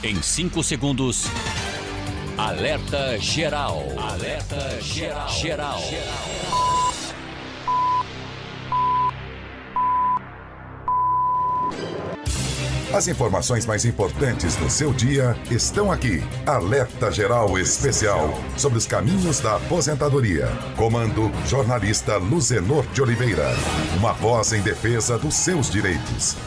Em 5 segundos, alerta geral. Alerta geral. As informações mais importantes do seu dia estão aqui. Alerta Geral Especial sobre os caminhos da aposentadoria. Comando jornalista Luzenor de Oliveira. Uma voz em defesa dos seus direitos.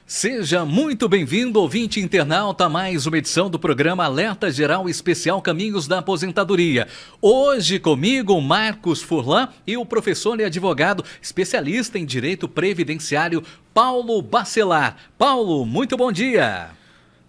Seja muito bem-vindo, ouvinte internauta, a mais uma edição do programa Alerta Geral Especial Caminhos da Aposentadoria. Hoje comigo, Marcos Furlan e o professor e advogado especialista em Direito Previdenciário, Paulo Bacelar. Paulo, muito bom dia.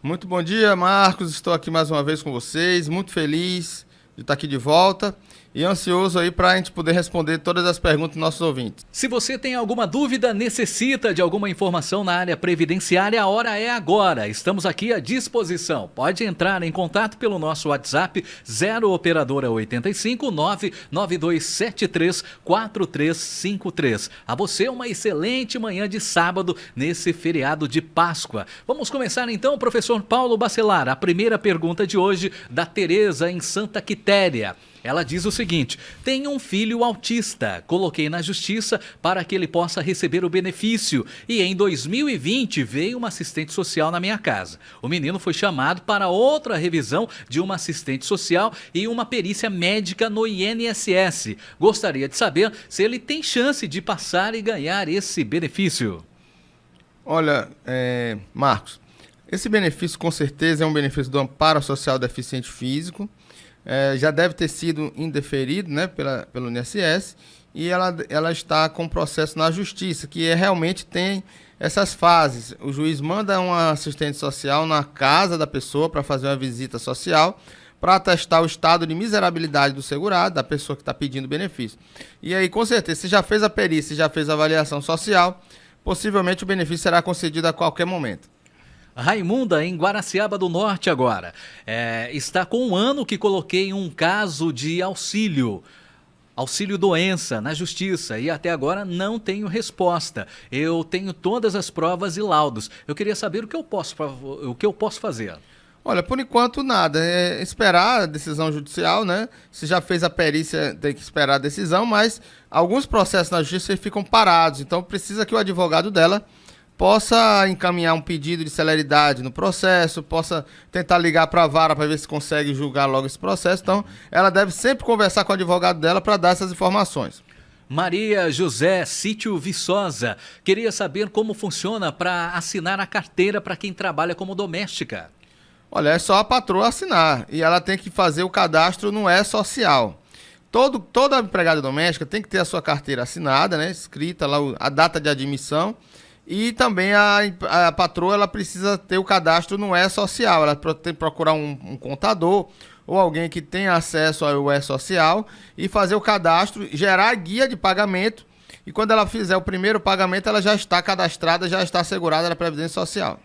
Muito bom dia, Marcos. Estou aqui mais uma vez com vocês, muito feliz de estar aqui de volta e ansioso aí para a gente poder responder todas as perguntas dos nossos ouvintes. Se você tem alguma dúvida, necessita de alguma informação na área previdenciária, a hora é agora. Estamos aqui à disposição. Pode entrar em contato pelo nosso WhatsApp 0 operadora 85 99273 4353. A você uma excelente manhã de sábado nesse feriado de Páscoa. Vamos começar então, professor Paulo Bacelar. A primeira pergunta de hoje da Tereza em Santa Quitéria. Ela diz o seguinte: tenho um filho autista, coloquei na justiça para que ele possa receber o benefício e em 2020 veio uma assistente social na minha casa. O menino foi chamado para outra revisão de uma assistente social e uma perícia médica no INSS. Gostaria de saber se ele tem chance de passar e ganhar esse benefício. Olha, Marcos, esse benefício com certeza é um benefício do Amparo Social Deficiente Físico. Já deve ter sido indeferido, né, pelo INSS, e ela está com processo na justiça, que realmente tem essas fases. O juiz manda um assistente social na casa da pessoa para fazer uma visita social, para atestar o estado de miserabilidade do segurado, da pessoa que está pedindo benefício. E aí, com certeza, se já fez a perícia, já fez a avaliação social, possivelmente o benefício será concedido a qualquer momento. Raimunda, em Guaraciaba do Norte agora, está com um ano que coloquei um caso de auxílio doença na justiça e até agora não tenho resposta. Eu tenho todas as provas e laudos. Eu queria saber o que eu posso fazer. Olha, por enquanto nada, é esperar a decisão judicial, né? Se já fez a perícia, tem que esperar a decisão, mas alguns processos na justiça ficam parados, então precisa que o advogado dela possa encaminhar um pedido de celeridade no processo, possa tentar ligar para a vara para ver se consegue julgar logo esse processo. Então, ela deve sempre conversar com o advogado dela para dar essas informações. Maria José Sítio Viçosa, queria saber como funciona para assinar a carteira para quem trabalha como doméstica. Olha, é só a patroa assinar e ela tem que fazer o cadastro no E-Social. Toda empregada doméstica tem que ter a sua carteira assinada, né, escrita lá a data de admissão. E também a patroa ela precisa ter o cadastro no E-Social. Ela tem que procurar um contador ou alguém que tenha acesso ao E-Social e fazer o cadastro, gerar a guia de pagamento. E quando ela fizer o primeiro pagamento, ela já está cadastrada, já está assegurada na Previdência Social.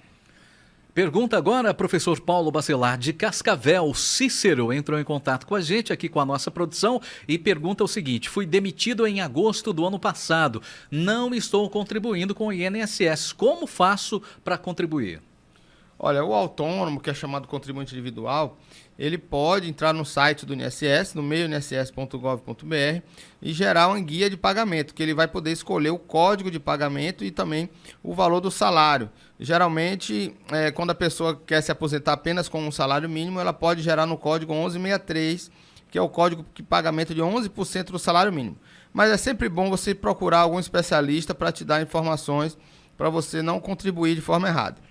Pergunta agora, professor Paulo Bacelar, de Cascavel. Cícero entrou em contato com a gente aqui com a nossa produção e pergunta o seguinte: fui demitido em agosto do ano passado, não estou contribuindo com o INSS, como faço para contribuir? Olha, o autônomo, que é chamado contribuinte individual, ele pode entrar no site do INSS, no meio-inss.gov.br, e gerar uma guia de pagamento, que ele vai poder escolher o código de pagamento e também o valor do salário. Geralmente, quando a pessoa quer se aposentar apenas com um salário mínimo, ela pode gerar no código 1163, que é o código de pagamento de 11% do salário mínimo. Mas é sempre bom você procurar algum especialista para te dar informações, para você não contribuir de forma errada.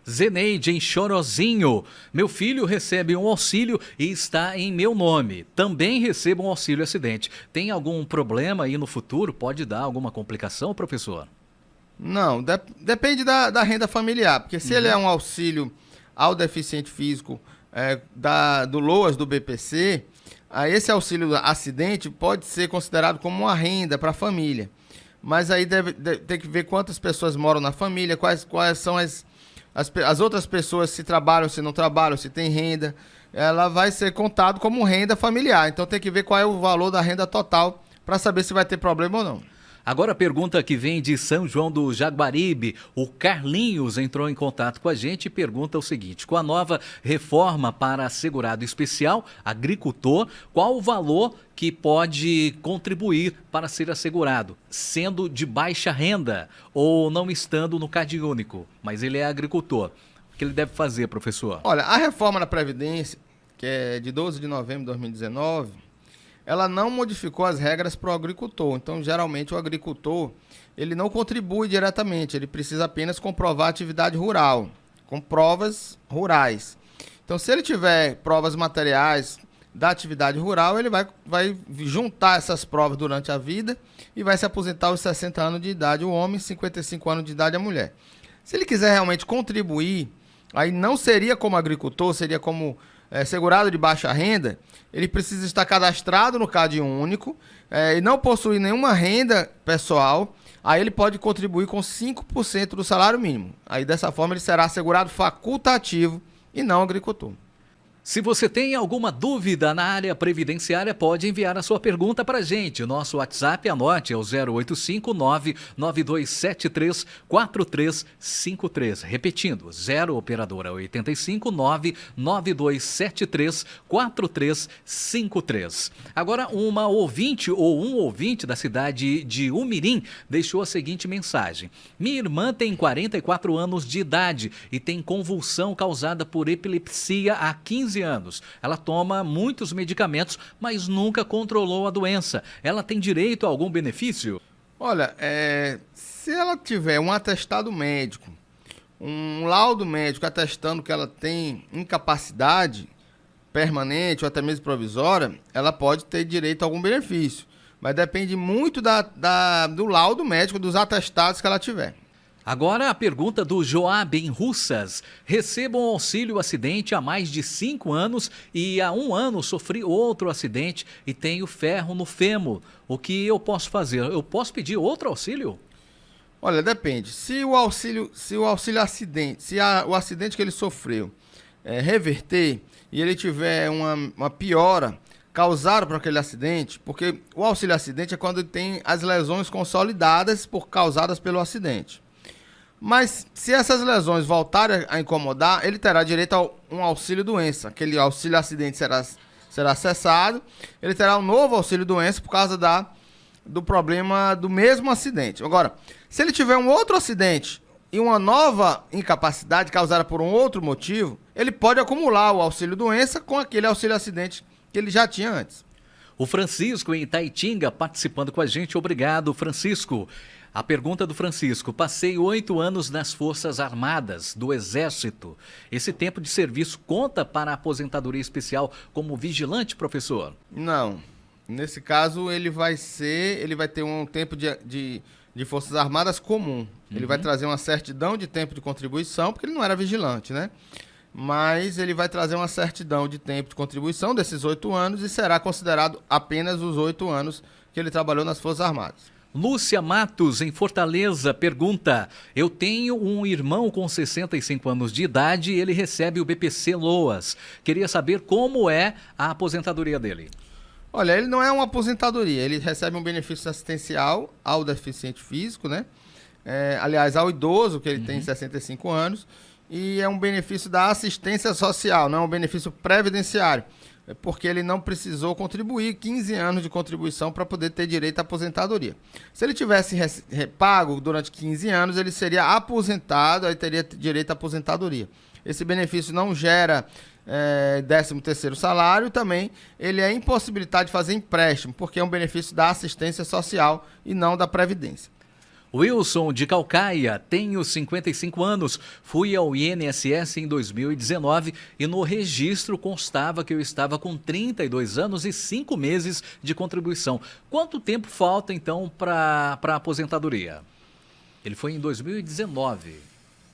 Zeneide, em Chorozinho. Meu filho recebe um auxílio e está em meu nome. Também recebo um auxílio acidente. Tem algum problema aí no futuro? Pode dar alguma complicação, professor? Não, depende da renda familiar. Porque se ele é um auxílio ao deficiente físico do LOAS, do BPC, esse auxílio acidente pode ser considerado como uma renda para a família. Mas aí tem que ver quantas pessoas moram na família, quais são as outras pessoas, se trabalham, se não trabalham, se tem renda. Ela vai ser contado como renda familiar. Então tem que ver qual é o valor da renda total para saber se vai ter problema ou não. Agora a pergunta que vem de São João do Jaguaribe. O Carlinhos entrou em contato com a gente e pergunta o seguinte: com a nova reforma para segurado especial, agricultor, qual o valor que pode contribuir para ser assegurado, sendo de baixa renda ou não estando no CadÚnico, mas ele é agricultor? O que ele deve fazer, professor? Olha, a reforma da Previdência, que é de 12 de novembro de 2019, ela não modificou as regras para o agricultor. Então, geralmente, o agricultor ele não contribui diretamente, ele precisa apenas comprovar a atividade rural, com provas rurais. Então, se ele tiver provas materiais da atividade rural, ele vai juntar essas provas durante a vida e vai se aposentar aos 60 anos de idade o homem, 55 anos de idade a mulher. Se ele quiser realmente contribuir, aí não seria como agricultor, seria como segurado de baixa renda. Ele precisa estar cadastrado no CadÚnico e não possuir nenhuma renda pessoal. Aí ele pode contribuir com 5% do salário mínimo. Aí dessa forma ele será assegurado facultativo e não agricultor. Se você tem alguma dúvida na área previdenciária, pode enviar a sua pergunta para a gente. O nosso WhatsApp, anote, é o 085-99273-4353. Repetindo, 0 operadora 85-99273-4353. Agora, uma ouvinte ou um ouvinte da cidade de Umirim deixou a seguinte mensagem: minha irmã tem 44 anos de idade e tem convulsão causada por epilepsia há 15 anos. Ela toma muitos medicamentos, mas nunca controlou a doença. Ela tem direito a algum benefício? Olha, se ela tiver um atestado médico, um laudo médico atestando que ela tem incapacidade permanente ou até mesmo provisória, ela pode ter direito a algum benefício. Mas depende muito do laudo médico, dos atestados que ela tiver. Agora a pergunta do Joab em Russas. Recebo um auxílio acidente há mais de 5 anos e há 1 ano sofri outro acidente e tenho ferro no fêmur. O que eu posso fazer? Eu posso pedir outro auxílio? Olha, depende. Se o auxílio acidente, o acidente que ele sofreu reverter e ele tiver uma piora causada por aquele acidente, porque o auxílio acidente é quando tem as lesões consolidadas causadas pelo acidente. Mas se essas lesões voltarem a incomodar, ele terá direito a um auxílio doença. Aquele auxílio acidente será cessado, ele terá um novo auxílio doença por causa do problema do mesmo acidente. Agora, se ele tiver um outro acidente e uma nova incapacidade causada por um outro motivo, ele pode acumular o auxílio doença com aquele auxílio acidente que ele já tinha antes. O Francisco em Itaitinga participando com a gente. Obrigado, Francisco. A pergunta do Francisco: passei 8 anos nas Forças Armadas do Exército. Esse tempo de serviço conta para a aposentadoria especial como vigilante, professor? Não. Nesse caso, ele vai ter um tempo de Forças Armadas comum. Ele vai trazer uma certidão de tempo de contribuição, porque ele não era vigilante, né? Mas ele vai trazer uma certidão de tempo de contribuição desses 8 anos e será considerado apenas os 8 anos que ele trabalhou nas Forças Armadas. Lúcia Matos, em Fortaleza, pergunta: eu tenho um irmão com 65 anos de idade e ele recebe o BPC Loas. Queria saber como é a aposentadoria dele. Olha, ele não é uma aposentadoria, ele recebe um benefício assistencial ao deficiente físico, né? Aliás, ao idoso, que ele tem 65 anos, e é um benefício da assistência social, não é um benefício previdenciário, porque ele não precisou contribuir 15 anos de contribuição para poder ter direito à aposentadoria. Se ele tivesse pago durante 15 anos, ele seria aposentado, aí teria direito à aposentadoria. Esse benefício não gera 13º salário, também ele é impossibilitado de fazer empréstimo, porque é um benefício da assistência social e não da previdência. Wilson de Calcaia, tenho 55 anos, fui ao INSS em 2019 e no registro constava que eu estava com 32 anos e 5 meses de contribuição. Quanto tempo falta então para a aposentadoria? Ele foi em 2019.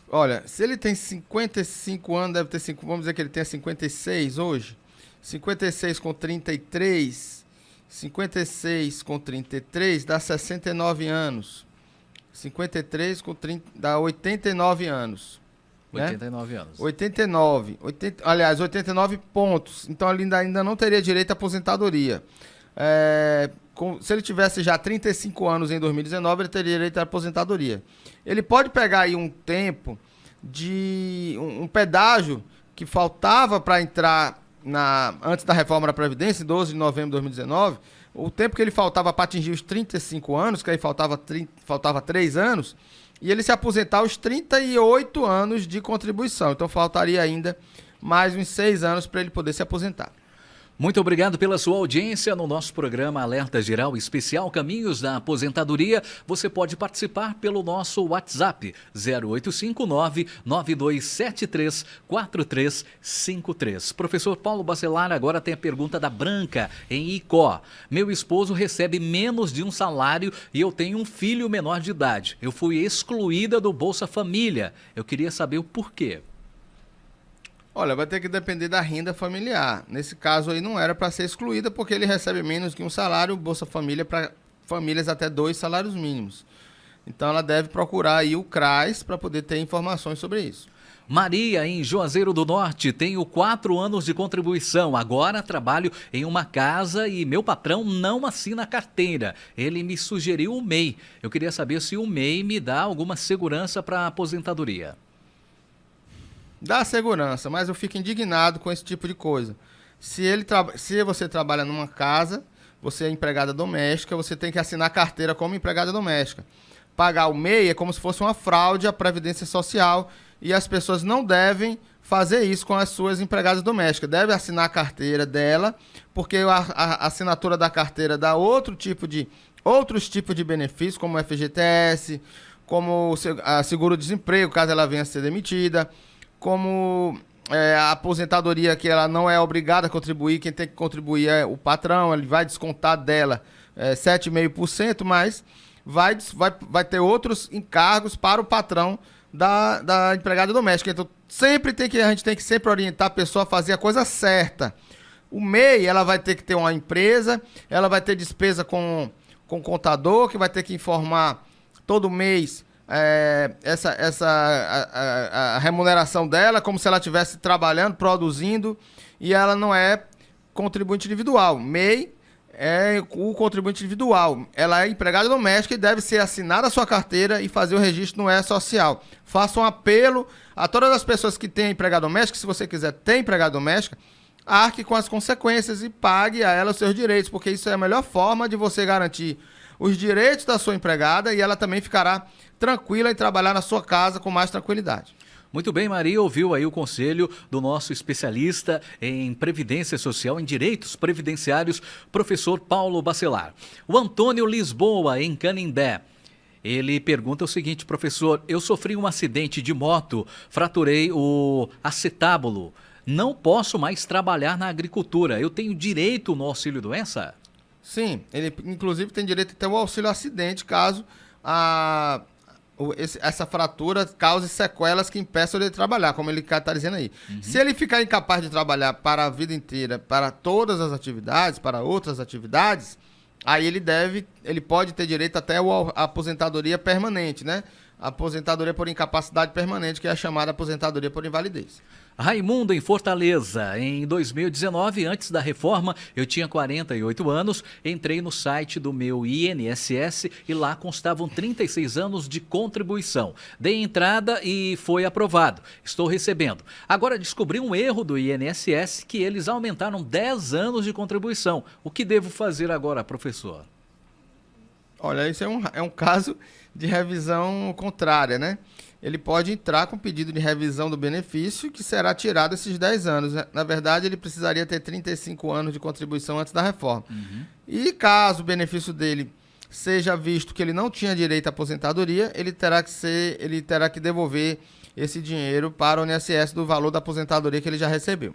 Olha, se ele tem 55 anos, deve ter vamos dizer que ele tenha 56 hoje. 56 com 33, 56 com 33 dá 69 anos. 53 com 30, dá 89 anos. 89 anos. 89 pontos. Então ele ainda não teria direito à aposentadoria. se ele tivesse já 35 anos em 2019, ele teria direito à aposentadoria. Ele pode pegar aí um tempo de um pedágio que faltava para entrar antes da reforma da Previdência, em 12 de novembro de 2019, o tempo que ele faltava para atingir os 35 anos, que aí faltava 3 anos, e ele se aposentar aos 38 anos de contribuição. Então faltaria ainda mais uns 6 anos para ele poder se aposentar. Muito obrigado pela sua audiência no nosso programa Alerta Geral Especial Caminhos da Aposentadoria. Você pode participar pelo nosso WhatsApp 0859-9273-4353. Professor Paulo Bacelar, agora tem a pergunta da Branca, em Icó. Meu esposo recebe menos de um salário e eu tenho um filho menor de idade. Eu fui excluída do Bolsa Família. Eu queria saber o porquê. Olha, vai ter que depender da renda familiar. Nesse caso aí não era para ser excluída, porque ele recebe menos que um salário, Bolsa Família para famílias até 2 salários mínimos. Então ela deve procurar aí o CRAS para poder ter informações sobre isso. Maria, em Juazeiro do Norte, tenho 4 anos de contribuição. Agora trabalho em uma casa e meu patrão não assina a carteira. Ele me sugeriu o MEI. Eu queria saber se o MEI me dá alguma segurança para a aposentadoria. Dá segurança, mas eu fico indignado com esse tipo de coisa. Se você trabalha numa casa, você é empregada doméstica, você tem que assinar a carteira como empregada doméstica. Pagar o MEI é como se fosse uma fraude à Previdência Social e as pessoas não devem fazer isso com as suas empregadas domésticas. Deve assinar a carteira dela, porque a assinatura da carteira dá outros tipos de benefícios, como o FGTS, como a seguro-desemprego, caso ela venha a ser demitida, como a aposentadoria, que ela não é obrigada a contribuir, quem tem que contribuir é o patrão, ele vai descontar dela 7,5%, mas vai ter outros encargos para o patrão da empregada doméstica. Então a gente tem que sempre orientar a pessoa a fazer a coisa certa. O MEI, ela vai ter que ter uma empresa, ela vai ter despesa com contador, que vai ter que informar todo mês a remuneração dela, como se ela estivesse trabalhando, produzindo, e ela não é contribuinte individual. MEI é o contribuinte individual. Ela é empregada doméstica e deve ser assinada a sua carteira e fazer o registro no E-Social. Faça um apelo a todas as pessoas que têm empregada doméstica, se você quiser ter empregada doméstica, arque com as consequências e pague a ela os seus direitos, porque isso é a melhor forma de você garantir os direitos da sua empregada e ela também ficará tranquila em trabalhar na sua casa com mais tranquilidade. Muito bem, Maria, ouviu aí o conselho do nosso especialista em Previdência Social, em Direitos Previdenciários, professor Paulo Bacelar. O Antônio Lisboa, em Canindé, ele pergunta o seguinte: professor, eu sofri um acidente de moto, fraturei o acetábulo, não posso mais trabalhar na agricultura, eu tenho direito no auxílio-doença? Sim, ele inclusive tem direito até ao auxílio-acidente, caso essa fratura cause sequelas que impeçam ele de trabalhar, como ele está dizendo aí. Se ele ficar incapaz de trabalhar para a vida inteira, para todas as atividades, para outras atividades, aí ele pode ter direito até a aposentadoria permanente, né? A aposentadoria por incapacidade permanente, que é a chamada aposentadoria por invalidez. Raimundo, em Fortaleza, em 2019, antes da reforma, eu tinha 48 anos, entrei no site do meu INSS e lá constavam 36 anos de contribuição. Dei entrada e foi aprovado. Estou recebendo. Agora descobri um erro do INSS, que eles aumentaram 10 anos de contribuição. O que devo fazer agora, professor? Olha, isso é um caso de revisão contrária, né? Ele pode entrar com pedido de revisão do benefício, que será tirado esses 10 anos. Na verdade, ele precisaria ter 35 anos de contribuição antes da reforma. E caso o benefício dele seja visto que ele não tinha direito à aposentadoria, ele terá que devolver esse dinheiro para o INSS do valor da aposentadoria que ele já recebeu.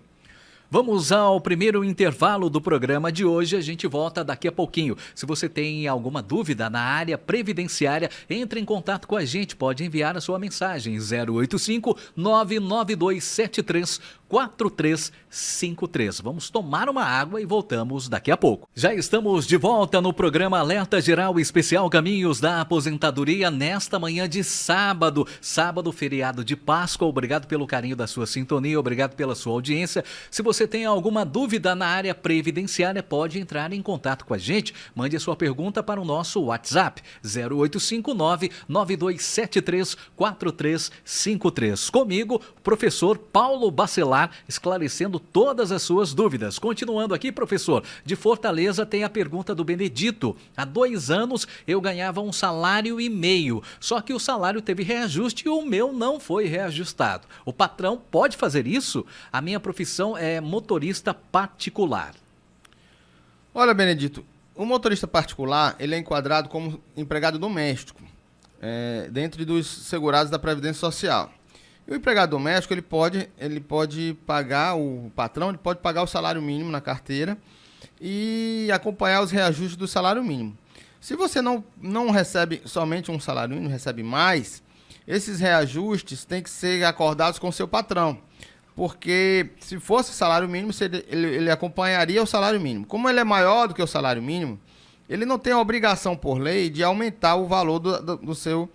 Vamos ao primeiro intervalo do programa de hoje, a gente volta daqui a pouquinho. Se você tem alguma dúvida na área previdenciária, entre em contato com a gente, pode enviar a sua mensagem 085-99273 4353. Vamos tomar uma água e voltamos daqui a pouco. Já estamos de volta no programa Alerta Geral Especial Caminhos da Aposentadoria nesta manhã de sábado. Sábado, feriado de Páscoa. Obrigado pelo carinho da sua sintonia, obrigado pela sua audiência. Se você tem alguma dúvida na área previdenciária, pode entrar em contato com a gente. Mande a sua pergunta para o nosso WhatsApp 0859-9273-4353. Comigo, professor Paulo Bacelar, esclarecendo todas as suas dúvidas. Continuando aqui, professor, de Fortaleza tem a pergunta do Benedito. Há 2 anos eu ganhava 1,5 salário, só que o salário teve reajuste e o meu não foi reajustado. O patrão pode fazer isso? A minha profissão é motorista particular. Olha, Benedito, o motorista particular ele é enquadrado como empregado doméstico, dentro dos segurados da Previdência Social. E o empregado doméstico ele pode pagar, o patrão ele pode pagar o salário mínimo na carteira e acompanhar os reajustes do salário mínimo. Se você não recebe somente um salário mínimo, recebe mais, esses reajustes têm que ser acordados com o seu patrão. Porque se fosse salário mínimo, ele acompanharia o salário mínimo. Como ele é maior do que o salário mínimo, ele não tem a obrigação por lei de aumentar o valor do seu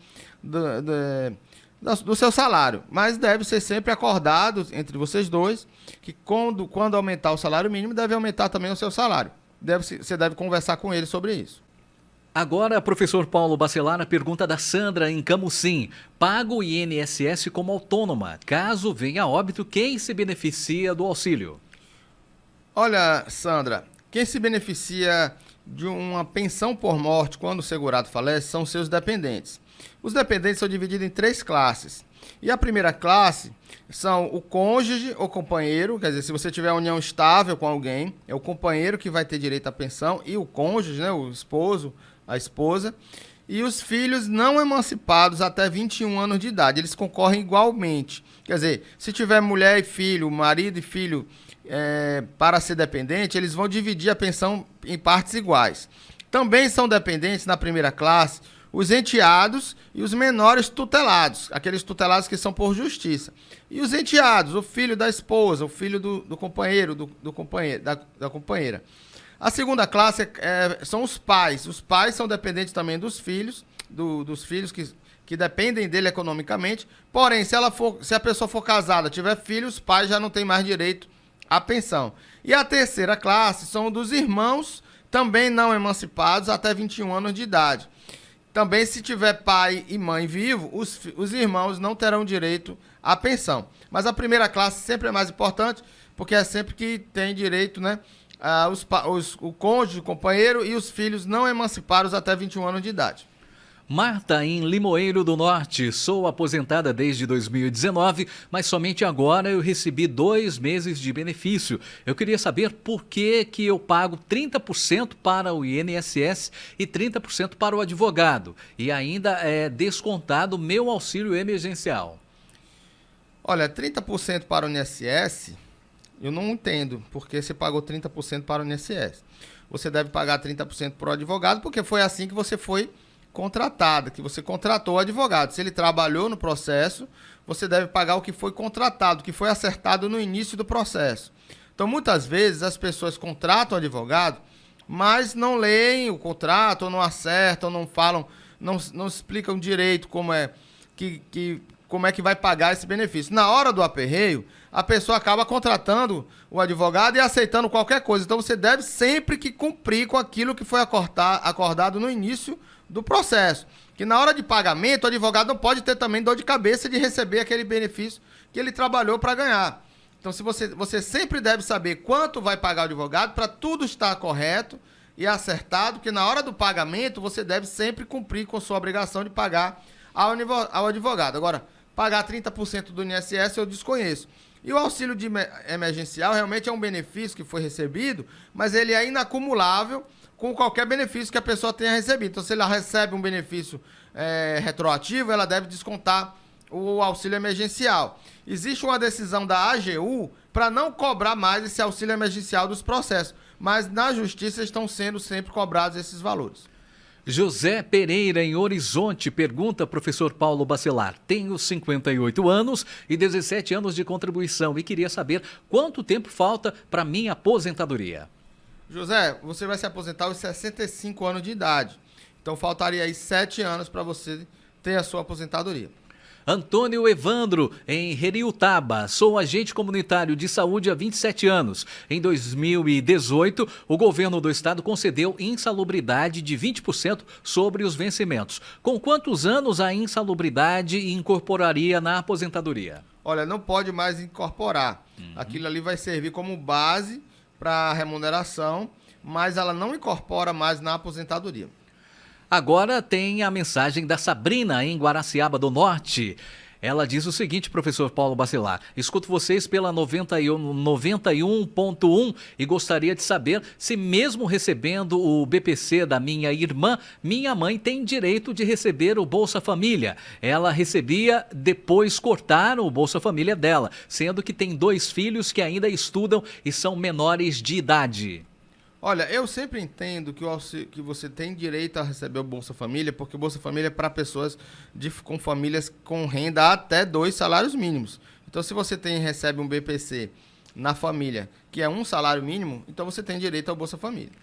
salário. Mas deve ser sempre acordado entre vocês dois que quando aumentar o salário mínimo, deve aumentar também o seu salário. Você deve conversar com ele sobre isso. Agora, professor Paulo Bacelar, a pergunta da Sandra em Camusim. Pago o INSS como autônoma. Caso venha a óbito, quem se beneficia do auxílio? Olha, Sandra, quem se beneficia de uma pensão por morte quando o segurado falece são seus dependentes. Os dependentes são divididos em 3 classes. E a primeira classe são o cônjuge ou companheiro, quer dizer, se você tiver união estável com alguém, é o companheiro que vai ter direito à pensão, e o cônjuge, né, o esposo, a esposa, e os filhos não emancipados até 21 anos de idade, eles concorrem igualmente. Quer dizer, se tiver mulher e filho, marido e filho para ser dependente, eles vão dividir a pensão em partes iguais. Também são dependentes na primeira classe os enteados e os menores tutelados, aqueles tutelados que são por justiça. E os enteados, o filho da esposa, o filho do companheiro, da companheira. A segunda classe são os pais. Os pais são dependentes também dos filhos, dos filhos que dependem dele economicamente. Porém, se a pessoa for casada, tiver filhos, os pais já não têm mais direito à pensão. E a terceira classe são dos irmãos, também não emancipados, até 21 anos de idade. Também, se tiver pai e mãe vivo, os irmãos não terão direito à pensão. Mas a primeira classe sempre é mais importante, porque é sempre que tem direito, né, o cônjuge, o companheiro e os filhos não emancipados até 21 anos de idade. Marta, em Limoeiro do Norte. Sou aposentada desde 2019, mas somente agora eu recebi 2 meses de benefício. Eu queria saber por que eu pago 30% para o INSS e 30% para o advogado. E ainda é descontado meu auxílio emergencial. Olha, 30% para o INSS, eu não entendo porque você pagou 30% para o INSS. Você deve pagar 30% para o advogado, porque foi assim que você foi contratada, que você contratou o advogado. Se ele trabalhou no processo, você deve pagar o que foi contratado, o que foi acertado no início do processo. Então, muitas vezes, as pessoas contratam o advogado, mas não leem o contrato, ou não acertam, não falam, não explicam direito como é que vai pagar esse benefício. Na hora do aperreio, a pessoa acaba contratando o advogado e aceitando qualquer coisa. Então, você deve sempre que cumprir com aquilo que foi acordado no início do processo. Que na hora de pagamento, o advogado não pode ter também dor de cabeça de receber aquele benefício que ele trabalhou para ganhar. Então, se você sempre deve saber quanto vai pagar o advogado para tudo estar correto e acertado, que na hora do pagamento, você deve sempre cumprir com sua obrigação de pagar ao advogado. Agora, pagar 30% do INSS eu desconheço. E o auxílio emergencial realmente é um benefício que foi recebido, mas ele é inacumulável com qualquer benefício que a pessoa tenha recebido. Então, se ela recebe um benefício retroativo, ela deve descontar o auxílio emergencial. Existe uma decisão da AGU para não cobrar mais esse auxílio emergencial dos processos, mas na justiça estão sendo sempre cobrados esses valores. José Pereira, em Horizonte, pergunta, professor Paulo Bacelar: tenho 58 anos e 17 anos de contribuição e queria saber quanto tempo falta para minha aposentadoria. José, você vai se aposentar aos 65 anos de idade. Então faltaria aí 7 anos para você ter a sua aposentadoria. Antônio Evandro, em Heriutaba, sou agente comunitário de saúde há 27 anos. Em 2018, o governo do estado concedeu insalubridade de 20% sobre os vencimentos. Com quantos anos a insalubridade incorporaria na aposentadoria? Olha, não pode mais incorporar. Aquilo ali vai servir como base para a remuneração, mas ela não incorpora mais na aposentadoria. Agora tem a mensagem da Sabrina, em Guaraciaba do Norte. Ela diz o seguinte, professor Paulo Bacelar: escuto vocês pela 91.1 e gostaria de saber se, mesmo recebendo o BPC da minha irmã, minha mãe tem direito de receber o Bolsa Família. Ela recebia, depois cortaram o Bolsa Família dela, sendo que tem 2 filhos que ainda estudam e são menores de idade. Olha, eu sempre entendo que você tem direito a receber o Bolsa Família, porque o Bolsa Família é para pessoas com famílias com renda até 2 salários mínimos. Então, se você recebe um BPC na família, que é 1 salário mínimo, então você tem direito ao Bolsa Família.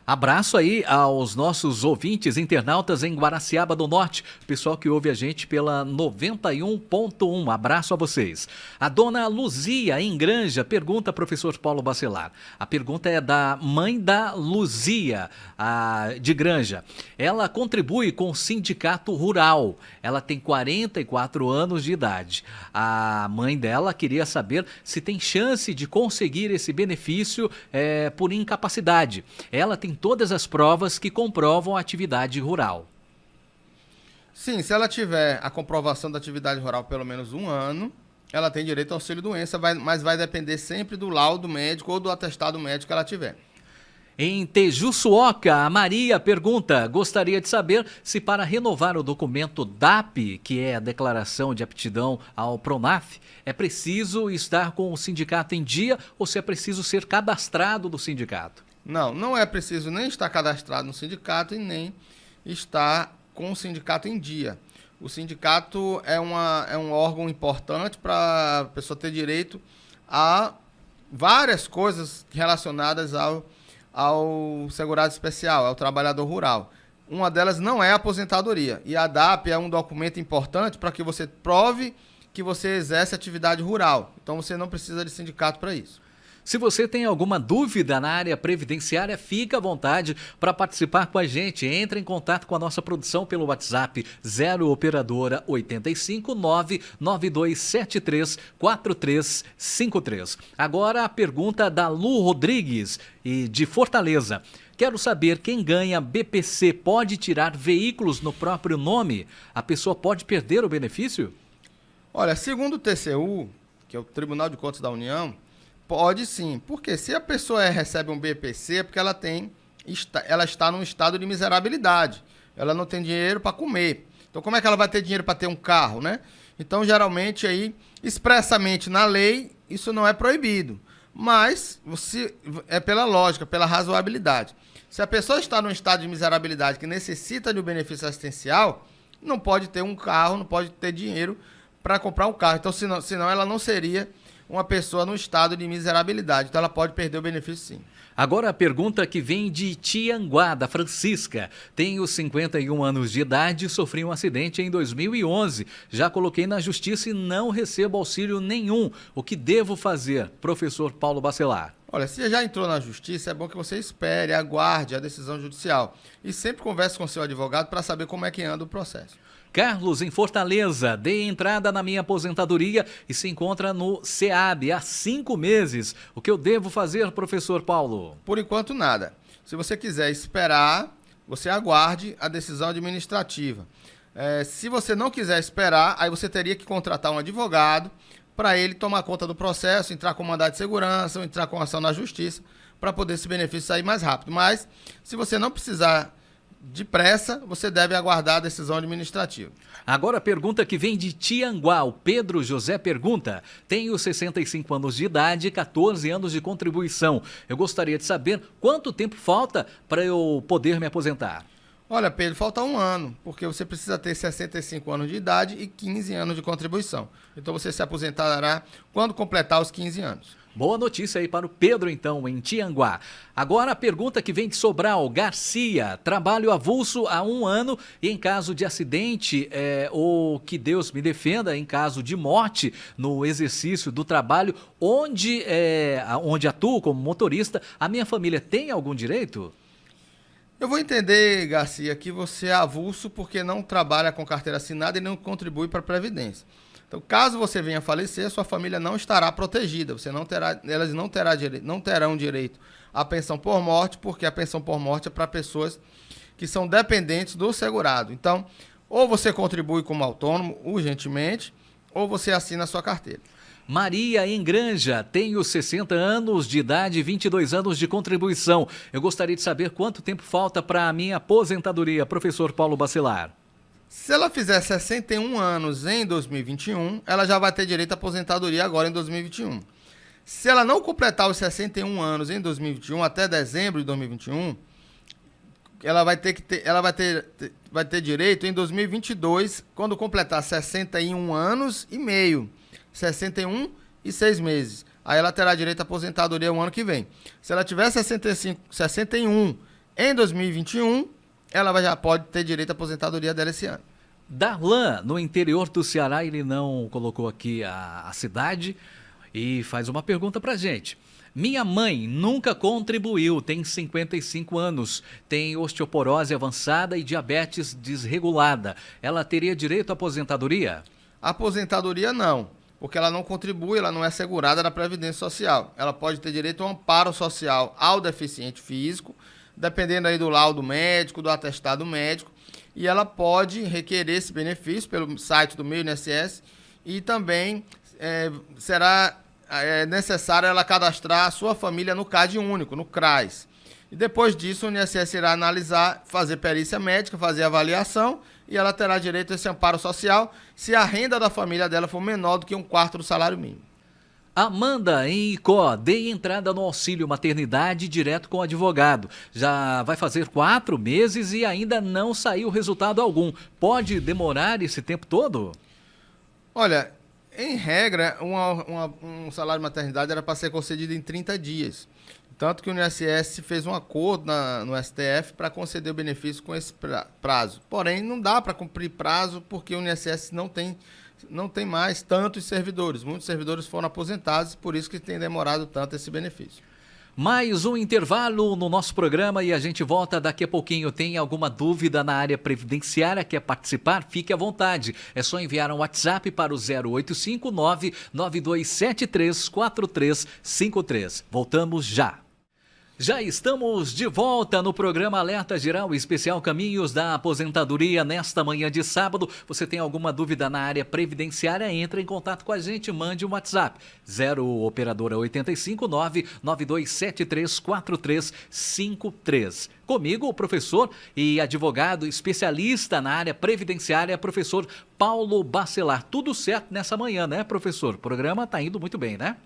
Abraço aí aos nossos ouvintes internautas em Guaraciaba do Norte, pessoal que ouve a gente pela 91.1. Abraço a vocês. A dona Luzia, em Granja, pergunta, professor Paulo Bacelar. A pergunta é da mãe da Luzia, de Granja. Ela contribui com o Sindicato Rural. Ela tem 44 anos de idade. A mãe dela queria saber se tem chance de conseguir esse benefício por incapacidade. Ela tem todas as provas que comprovam a atividade rural. Sim, se ela tiver a comprovação da atividade rural pelo menos 1 ano, ela tem direito ao auxílio-doença, mas vai depender sempre do laudo médico ou do atestado médico que ela tiver. Em Tejuçuoca, a Maria pergunta: gostaria de saber se para renovar o documento DAP, que é a Declaração de Aptidão ao PRONAF, é preciso estar com o sindicato em dia ou se é preciso ser cadastrado do sindicato? Não é preciso nem estar cadastrado no sindicato e nem estar com o sindicato em dia. O sindicato é um órgão importante para a pessoa ter direito a várias coisas relacionadas ao segurado especial, ao trabalhador rural. Uma delas não é a aposentadoria. E a DAP é um documento importante para que você prove que você exerce atividade rural. Então você não precisa de sindicato para isso. Se você tem alguma dúvida na área previdenciária, fica à vontade para participar com a gente. Entre em contato com a nossa produção pelo WhatsApp 0 operadora 85 99273 4353. Agora a pergunta da Lu Rodrigues, de Fortaleza. Quero saber, quem ganha BPC pode tirar veículos no próprio nome? A pessoa pode perder o benefício? Olha, segundo o TCU, que é o Tribunal de Contas da União, pode sim, porque se a pessoa recebe um BPC é porque ela está num estado de miserabilidade, ela não tem dinheiro para comer. Então como é que ela vai ter dinheiro para ter um carro, né? Então geralmente aí, expressamente na lei, isso não é proibido, mas é pela lógica, pela razoabilidade. Se a pessoa está num estado de miserabilidade que necessita de um benefício assistencial, não pode ter um carro, não pode ter dinheiro para comprar um carro. Então senão ela não seria uma pessoa no estado de miserabilidade. Então ela pode perder o benefício sim. Agora a pergunta que vem de Tianguá, da Francisca. Tenho 51 anos de idade e sofri um acidente em 2011. Já coloquei na justiça e não recebo auxílio nenhum. O que devo fazer, professor Paulo Bacelar? Olha, se já entrou na justiça, é bom que você espere, aguarde a decisão judicial. E sempre converse com seu advogado para saber como é que anda o processo. Carlos, em Fortaleza, dei entrada na minha aposentadoria e se encontra no SEAB há 5 meses. O que eu devo fazer, professor Paulo? Por enquanto, nada. Se você quiser esperar, você aguarde a decisão administrativa. Se você não quiser esperar, aí você teria que contratar um advogado para ele tomar conta do processo, entrar com mandado de segurança ou entrar com ação na justiça para poder esse benefício sair mais rápido. Mas, se você não precisar depressa, você deve aguardar a decisão administrativa. Agora a pergunta que vem de Tianguá. O Pedro José pergunta: tenho 65 anos de idade e 14 anos de contribuição. Eu gostaria de saber quanto tempo falta para eu poder me aposentar. Olha, Pedro, falta 1 ano, porque você precisa ter 65 anos de idade e 15 anos de contribuição. Então você se aposentará quando completar os 15 anos. Boa notícia aí para o Pedro, então, em Tianguá. Agora a pergunta que vem de Sobral, Garcia. Trabalho avulso há 1 ano e em caso de acidente, ou que Deus me defenda, em caso de morte no exercício do trabalho, onde atuo como motorista, a minha família tem algum direito? Eu vou entender, Garcia, que você é avulso porque não trabalha com carteira assinada e não contribui para a Previdência. Então, caso você venha a falecer, sua família não estará protegida. Elas não terão direito à pensão por morte, porque a pensão por morte é para pessoas que são dependentes do segurado. Então, ou você contribui como autônomo, urgentemente, ou você assina a sua carteira. Maria em Granja, tenho 60 anos de idade e 22 anos de contribuição. Eu gostaria de saber quanto tempo falta para a minha aposentadoria, professor Paulo Bacelar. Se ela fizer 61 anos em 2021, ela já vai ter direito à aposentadoria agora em 2021. Se ela não completar os 61 anos em 2021, até dezembro de 2021, ela vai ter direito em 2022, quando completar 61 anos e meio, 61 e 6 meses. Aí ela terá direito à aposentadoria o ano que vem. Se ela tiver 61 em 2021, ela já pode ter direito à aposentadoria dela esse ano. Darlan, no interior do Ceará, ele não colocou aqui a cidade e faz uma pergunta pra gente. Minha mãe nunca contribuiu, tem 55 anos, tem osteoporose avançada e diabetes desregulada. Ela teria direito à aposentadoria? Aposentadoria não, porque ela não contribui, ela não é segurada da Previdência Social. Ela pode ter direito a um amparo social ao deficiente físico, dependendo aí do laudo médico, do atestado médico, e ela pode requerer esse benefício pelo site do meu INSS e também será necessário ela cadastrar a sua família no CAD único, no CRAS. E depois disso o INSS irá analisar, fazer perícia médica, fazer avaliação e ela terá direito a esse amparo social se a renda da família dela for menor do que 1/4 do salário mínimo. Amanda, em Icó, dei entrada no auxílio maternidade direto com o advogado. Já vai fazer 4 meses e ainda não saiu resultado algum. Pode demorar esse tempo todo? Olha, em regra, um salário de maternidade era para ser concedido em 30 dias. Tanto que o INSS fez um acordo no STF para conceder o benefício com esse prazo. Porém, não dá para cumprir prazo porque o INSS não tem mais tantos servidores. Muitos servidores foram aposentados, por isso que tem demorado tanto esse benefício. Mais um intervalo no nosso programa e a gente volta daqui a pouquinho. Tem alguma dúvida na área previdenciária? Quer participar? Fique à vontade. É só enviar um WhatsApp para o 0859-9273-4353. Voltamos já. Já estamos de volta no programa Alerta Geral Especial Caminhos da Aposentadoria. Nesta manhã de sábado, você tem alguma dúvida na área previdenciária? Entre em contato com a gente, mande um WhatsApp. 0 operadora 859 9273 4353. Comigo, o professor e advogado especialista na área previdenciária, professor Paulo Bacelar. Tudo certo nessa manhã, né, professor? O programa está indo muito bem, né?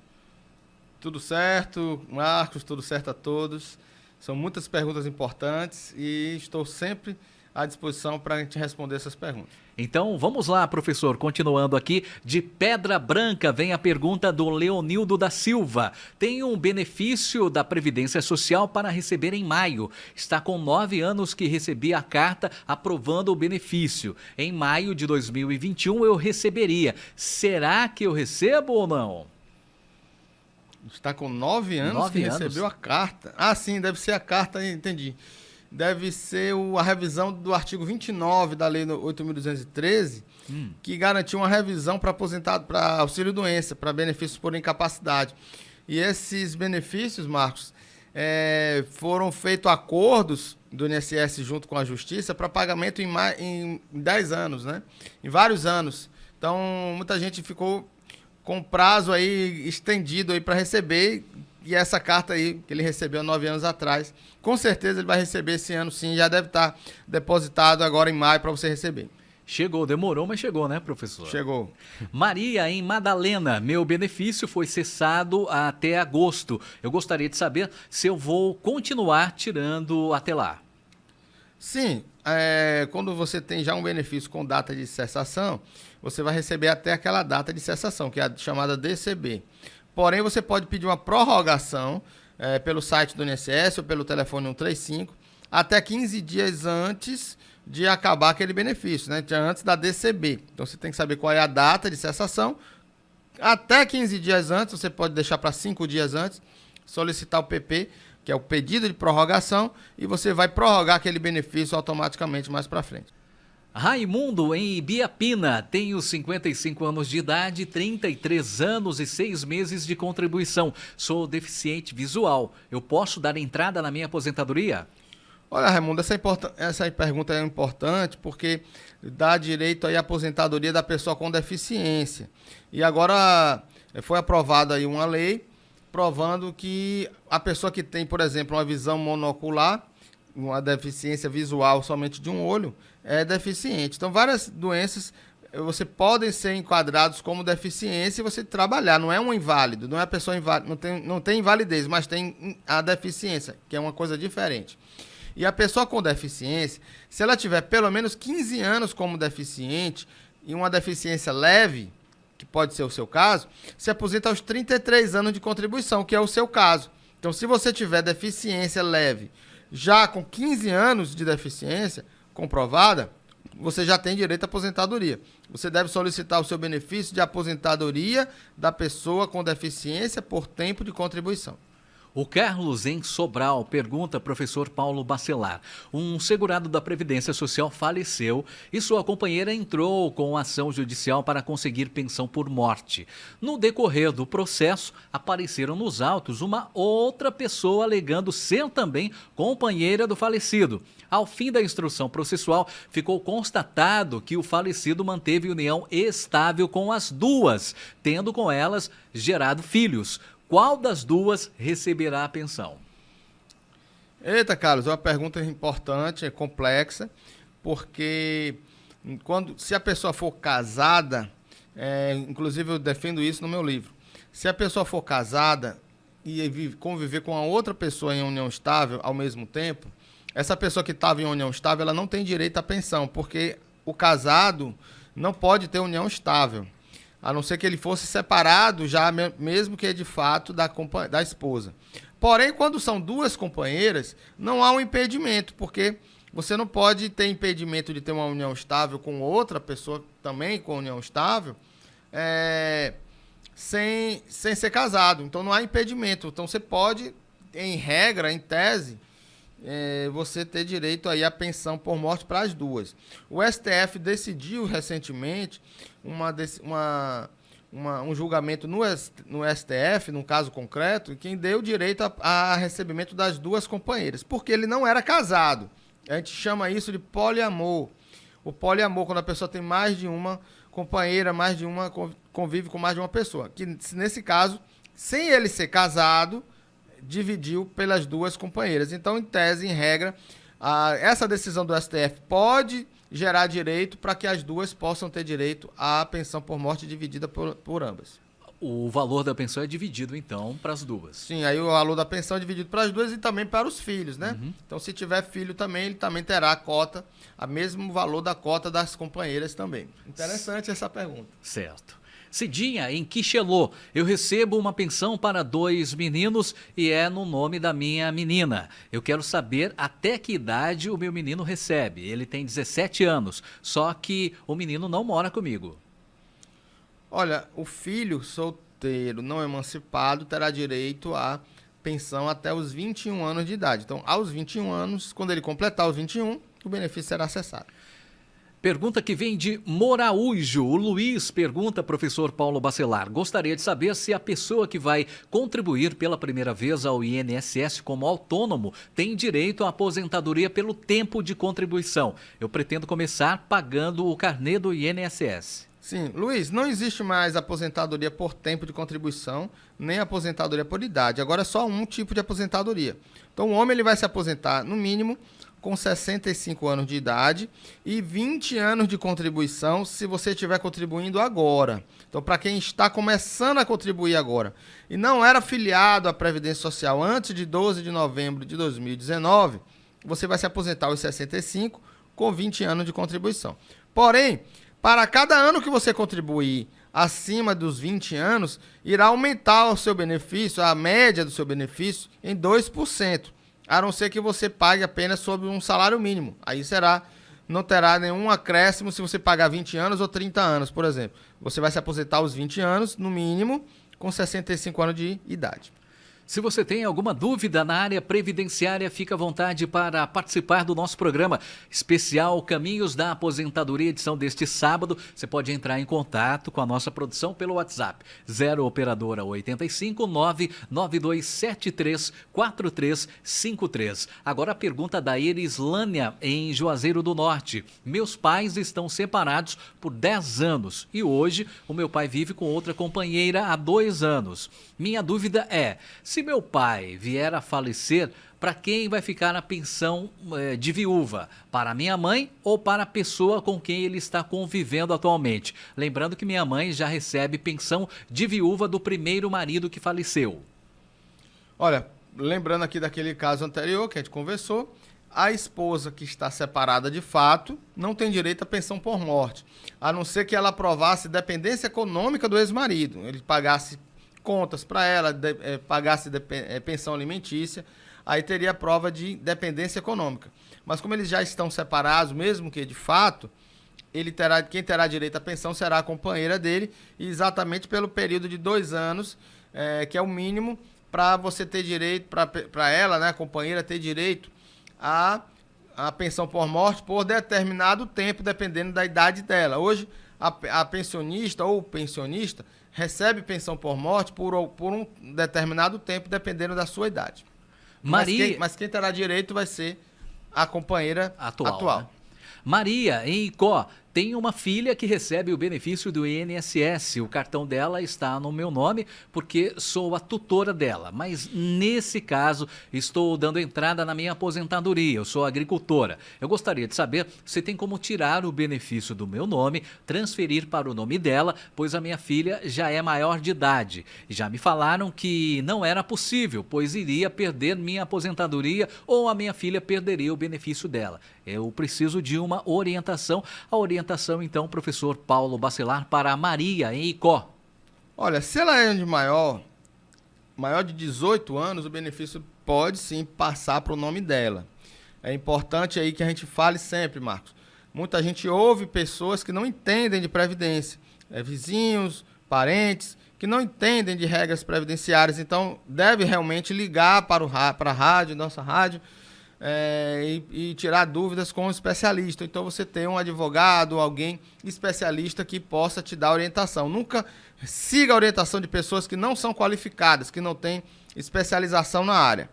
Tudo certo, Marcos, tudo certo a todos. São muitas perguntas importantes e estou sempre à disposição para a gente responder essas perguntas. Então, vamos lá, professor. Continuando aqui, de Pedra Branca vem a pergunta do Leonildo da Silva. Tem um benefício da Previdência Social para receber em maio. Está com 9 anos que recebi a carta aprovando o benefício. Em maio de 2021 eu receberia. Será que eu recebo ou não? Está com 9 anos que recebeu a carta. Ah, sim, deve ser a carta, entendi. Deve ser a revisão do artigo 29 da Lei 8.213, que garantiu uma revisão para aposentado, para auxílio-doença, para benefícios por incapacidade. E esses benefícios, Marcos, foram feitos acordos do INSS junto com a Justiça para pagamento em 10 anos, né? Em vários anos. Então, muita gente ficou com prazo aí estendido aí para receber, e essa carta aí que ele recebeu 9 anos atrás, com certeza ele vai receber esse ano sim, já deve estar depositado agora em maio para você receber. Chegou, demorou, mas chegou, né, professor? Chegou. Maria, em Madalena, meu benefício foi cessado até agosto. Eu gostaria de saber se eu vou continuar tirando até lá. Sim, quando você tem já um benefício com data de cessação, você vai receber até aquela data de cessação, que é a chamada DCB. Porém, você pode pedir uma prorrogação pelo site do INSS ou pelo telefone 135, até 15 dias antes de acabar aquele benefício, né? Antes da DCB. Então, você tem que saber qual é a data de cessação. Até 15 dias antes, você pode deixar para 5 dias antes, solicitar o PP, que é o pedido de prorrogação, e você vai prorrogar aquele benefício automaticamente mais para frente. Raimundo, em Ibiapina, tenho 55 anos de idade, 33 anos e 6 meses de contribuição. Sou deficiente visual. Eu posso dar entrada na minha aposentadoria? Olha, Raimundo, essa pergunta é importante porque dá direito aí à aposentadoria da pessoa com deficiência. E agora foi aprovada aí uma lei provando que a pessoa que tem, por exemplo, uma visão monocular, uma deficiência visual somente de um olho, é deficiente. Então, várias doenças você podem ser enquadrados como deficiência e você trabalhar. Não é um inválido, não é a pessoa inválida, não tem invalidez, mas tem a deficiência, que é uma coisa diferente. E a pessoa com deficiência, se ela tiver pelo menos 15 anos como deficiente e uma deficiência leve, que pode ser o seu caso, se aposenta aos 33 anos de contribuição, que é o seu caso. Então, se você tiver deficiência leve, já com 15 anos de deficiência comprovada, você já tem direito à aposentadoria. Você deve solicitar o seu benefício de aposentadoria da pessoa com deficiência por tempo de contribuição. O Carlos, em Sobral, pergunta, professor Paulo Bacelar. Um segurado da Previdência Social faleceu e sua companheira entrou com ação judicial para conseguir pensão por morte. No decorrer do processo, apareceram nos autos uma outra pessoa alegando ser também companheira do falecido. Ao fim da instrução processual, ficou constatado que o falecido manteve união estável com as duas, tendo com elas gerado filhos. Qual das duas receberá a pensão? Eita, Carlos, é uma pergunta importante, é complexa, porque se a pessoa for casada, inclusive eu defendo isso no meu livro, se a pessoa for casada e conviver com a outra pessoa em união estável ao mesmo tempo, essa pessoa que estava em união estável, ela não tem direito à pensão, porque o casado não pode ter união estável. A não ser que ele fosse separado já, mesmo que de fato da esposa. Porém, quando são duas companheiras, não há um impedimento, porque você não pode ter impedimento de ter uma união estável com outra pessoa também com união estável, sem ser casado. Então não há impedimento. Então você pode, em regra, em tese, você ter direito aí à pensão por morte para as duas. O STF decidiu recentemente um julgamento no STF, num caso concreto, quem deu direito a recebimento das duas companheiras, porque ele não era casado. A gente chama isso de poliamor. O poliamor, quando a pessoa tem mais de uma companheira, convive com mais de uma pessoa. Que nesse caso, sem ele ser casado, dividiu pelas duas companheiras. Então, em tese, em regra, essa decisão do STF pode gerar direito para que as duas possam ter direito à pensão por morte dividida por ambas. O valor da pensão é dividido, então, para as duas. Sim, aí o valor da pensão é dividido para as duas e também para os filhos, né? Uhum. Então, se tiver filho também, ele também terá a cota, o mesmo valor da cota das companheiras também. Interessante essa pergunta. Certo. Cidinha, em Quixelô, eu recebo uma pensão para 2 meninos e é no nome da minha menina. Eu quero saber até que idade o meu menino recebe. Ele tem 17 anos, só que o menino não mora comigo. Olha, o filho solteiro não emancipado terá direito à pensão até os 21 anos de idade. Então, aos 21 anos, quando ele completar os 21, o benefício será cessado. Pergunta que vem de Moraújo. O Luiz pergunta, professor Paulo Bacelar, gostaria de saber se a pessoa que vai contribuir pela primeira vez ao INSS como autônomo tem direito à aposentadoria pelo tempo de contribuição. Eu pretendo começar pagando o carnê do INSS. Sim, Luiz, não existe mais aposentadoria por tempo de contribuição, nem aposentadoria por idade. Agora é só um tipo de aposentadoria. Então o homem ele vai se aposentar, no mínimo, com 65 anos de idade e 20 anos de contribuição se você estiver contribuindo agora. Então, para quem está começando a contribuir agora e não era filiado à Previdência Social antes de 12 de novembro de 2019, você vai se aposentar aos 65 com 20 anos de contribuição. Porém, para cada ano que você contribuir acima dos 20 anos, irá aumentar o seu benefício, a média do seu benefício, em 2%, a não ser que você pague apenas sobre um salário mínimo. Aí não terá nenhum acréscimo se você pagar 20 anos ou 30 anos, por exemplo. Você vai se aposentar aos 20 anos, no mínimo, com 65 anos de idade. Se você tem alguma dúvida na área previdenciária, fica à vontade para participar do nosso programa especial Caminhos da Aposentadoria, edição deste sábado. Você pode entrar em contato com a nossa produção pelo WhatsApp 0 operadora 85 99273 4353. Agora a pergunta da Erislânia em Juazeiro do Norte. Meus pais estão separados por 10 anos e hoje o meu pai vive com outra companheira há 2 anos. Minha dúvida é, se meu pai vier a falecer, para quem vai ficar a pensão de viúva? Para minha mãe ou para a pessoa com quem ele está convivendo atualmente? Lembrando que minha mãe já recebe pensão de viúva do primeiro marido que faleceu. Olha, lembrando aqui daquele caso anterior que a gente conversou, a esposa que está separada de fato não tem direito à pensão por morte, a não ser que ela aprovasse dependência econômica do ex-marido, ele pagasse contas para ela, pagasse pensão alimentícia, aí teria prova de dependência econômica. Mas como eles já estão separados, mesmo que de fato, quem terá direito à pensão será a companheira dele, exatamente pelo período de 2 anos, que é o mínimo para você ter direito, para ela, né, a companheira, ter direito à pensão por morte por determinado tempo, dependendo da idade dela. Hoje, a pensionista ou o pensionista recebe pensão por morte por um determinado tempo, dependendo da sua idade. Mas quem terá direito vai ser a companheira atual. Né? Maria, em Icó, tem uma filha que recebe o benefício do INSS. O cartão dela está no meu nome porque sou a tutora dela. Mas nesse caso, estou dando entrada na minha aposentadoria. Eu sou agricultora. Eu gostaria de saber se tem como tirar o benefício do meu nome, transferir para o nome dela, pois a minha filha já é maior de idade. Já me falaram que não era possível, pois iria perder minha aposentadoria ou a minha filha perderia o benefício dela. Eu preciso de uma orientação. A orientação, então, professor Paulo Bacelar, para a Maria, em Icó. Olha, se ela é maior de 18 anos, o benefício pode sim passar para o nome dela. É importante aí que a gente fale sempre, Marcos. Muita gente ouve pessoas que não entendem de previdência. Vizinhos, parentes, que não entendem de regras previdenciárias. Então, deve realmente ligar para a rádio, nossa rádio, e tirar dúvidas com um especialista. Então você tem um advogado, alguém especialista que possa te dar orientação. Nunca siga a orientação de pessoas que não são qualificadas, que não têm especialização na área.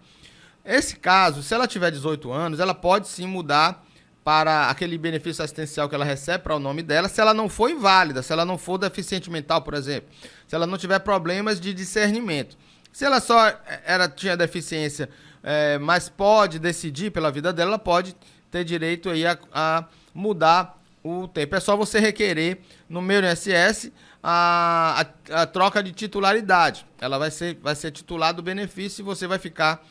Esse caso, se ela tiver 18 anos, ela pode sim mudar para aquele benefício assistencial que ela recebe para o nome dela, se ela não for inválida, se ela não for deficiente mental, por exemplo, se ela não tiver problemas de discernimento. Se ela tinha deficiência, mas pode decidir pela vida dela, ela pode ter direito aí a mudar o tempo. É só você requerer no meu INSS a troca de titularidade. Ela vai ser titular do benefício e você vai ficar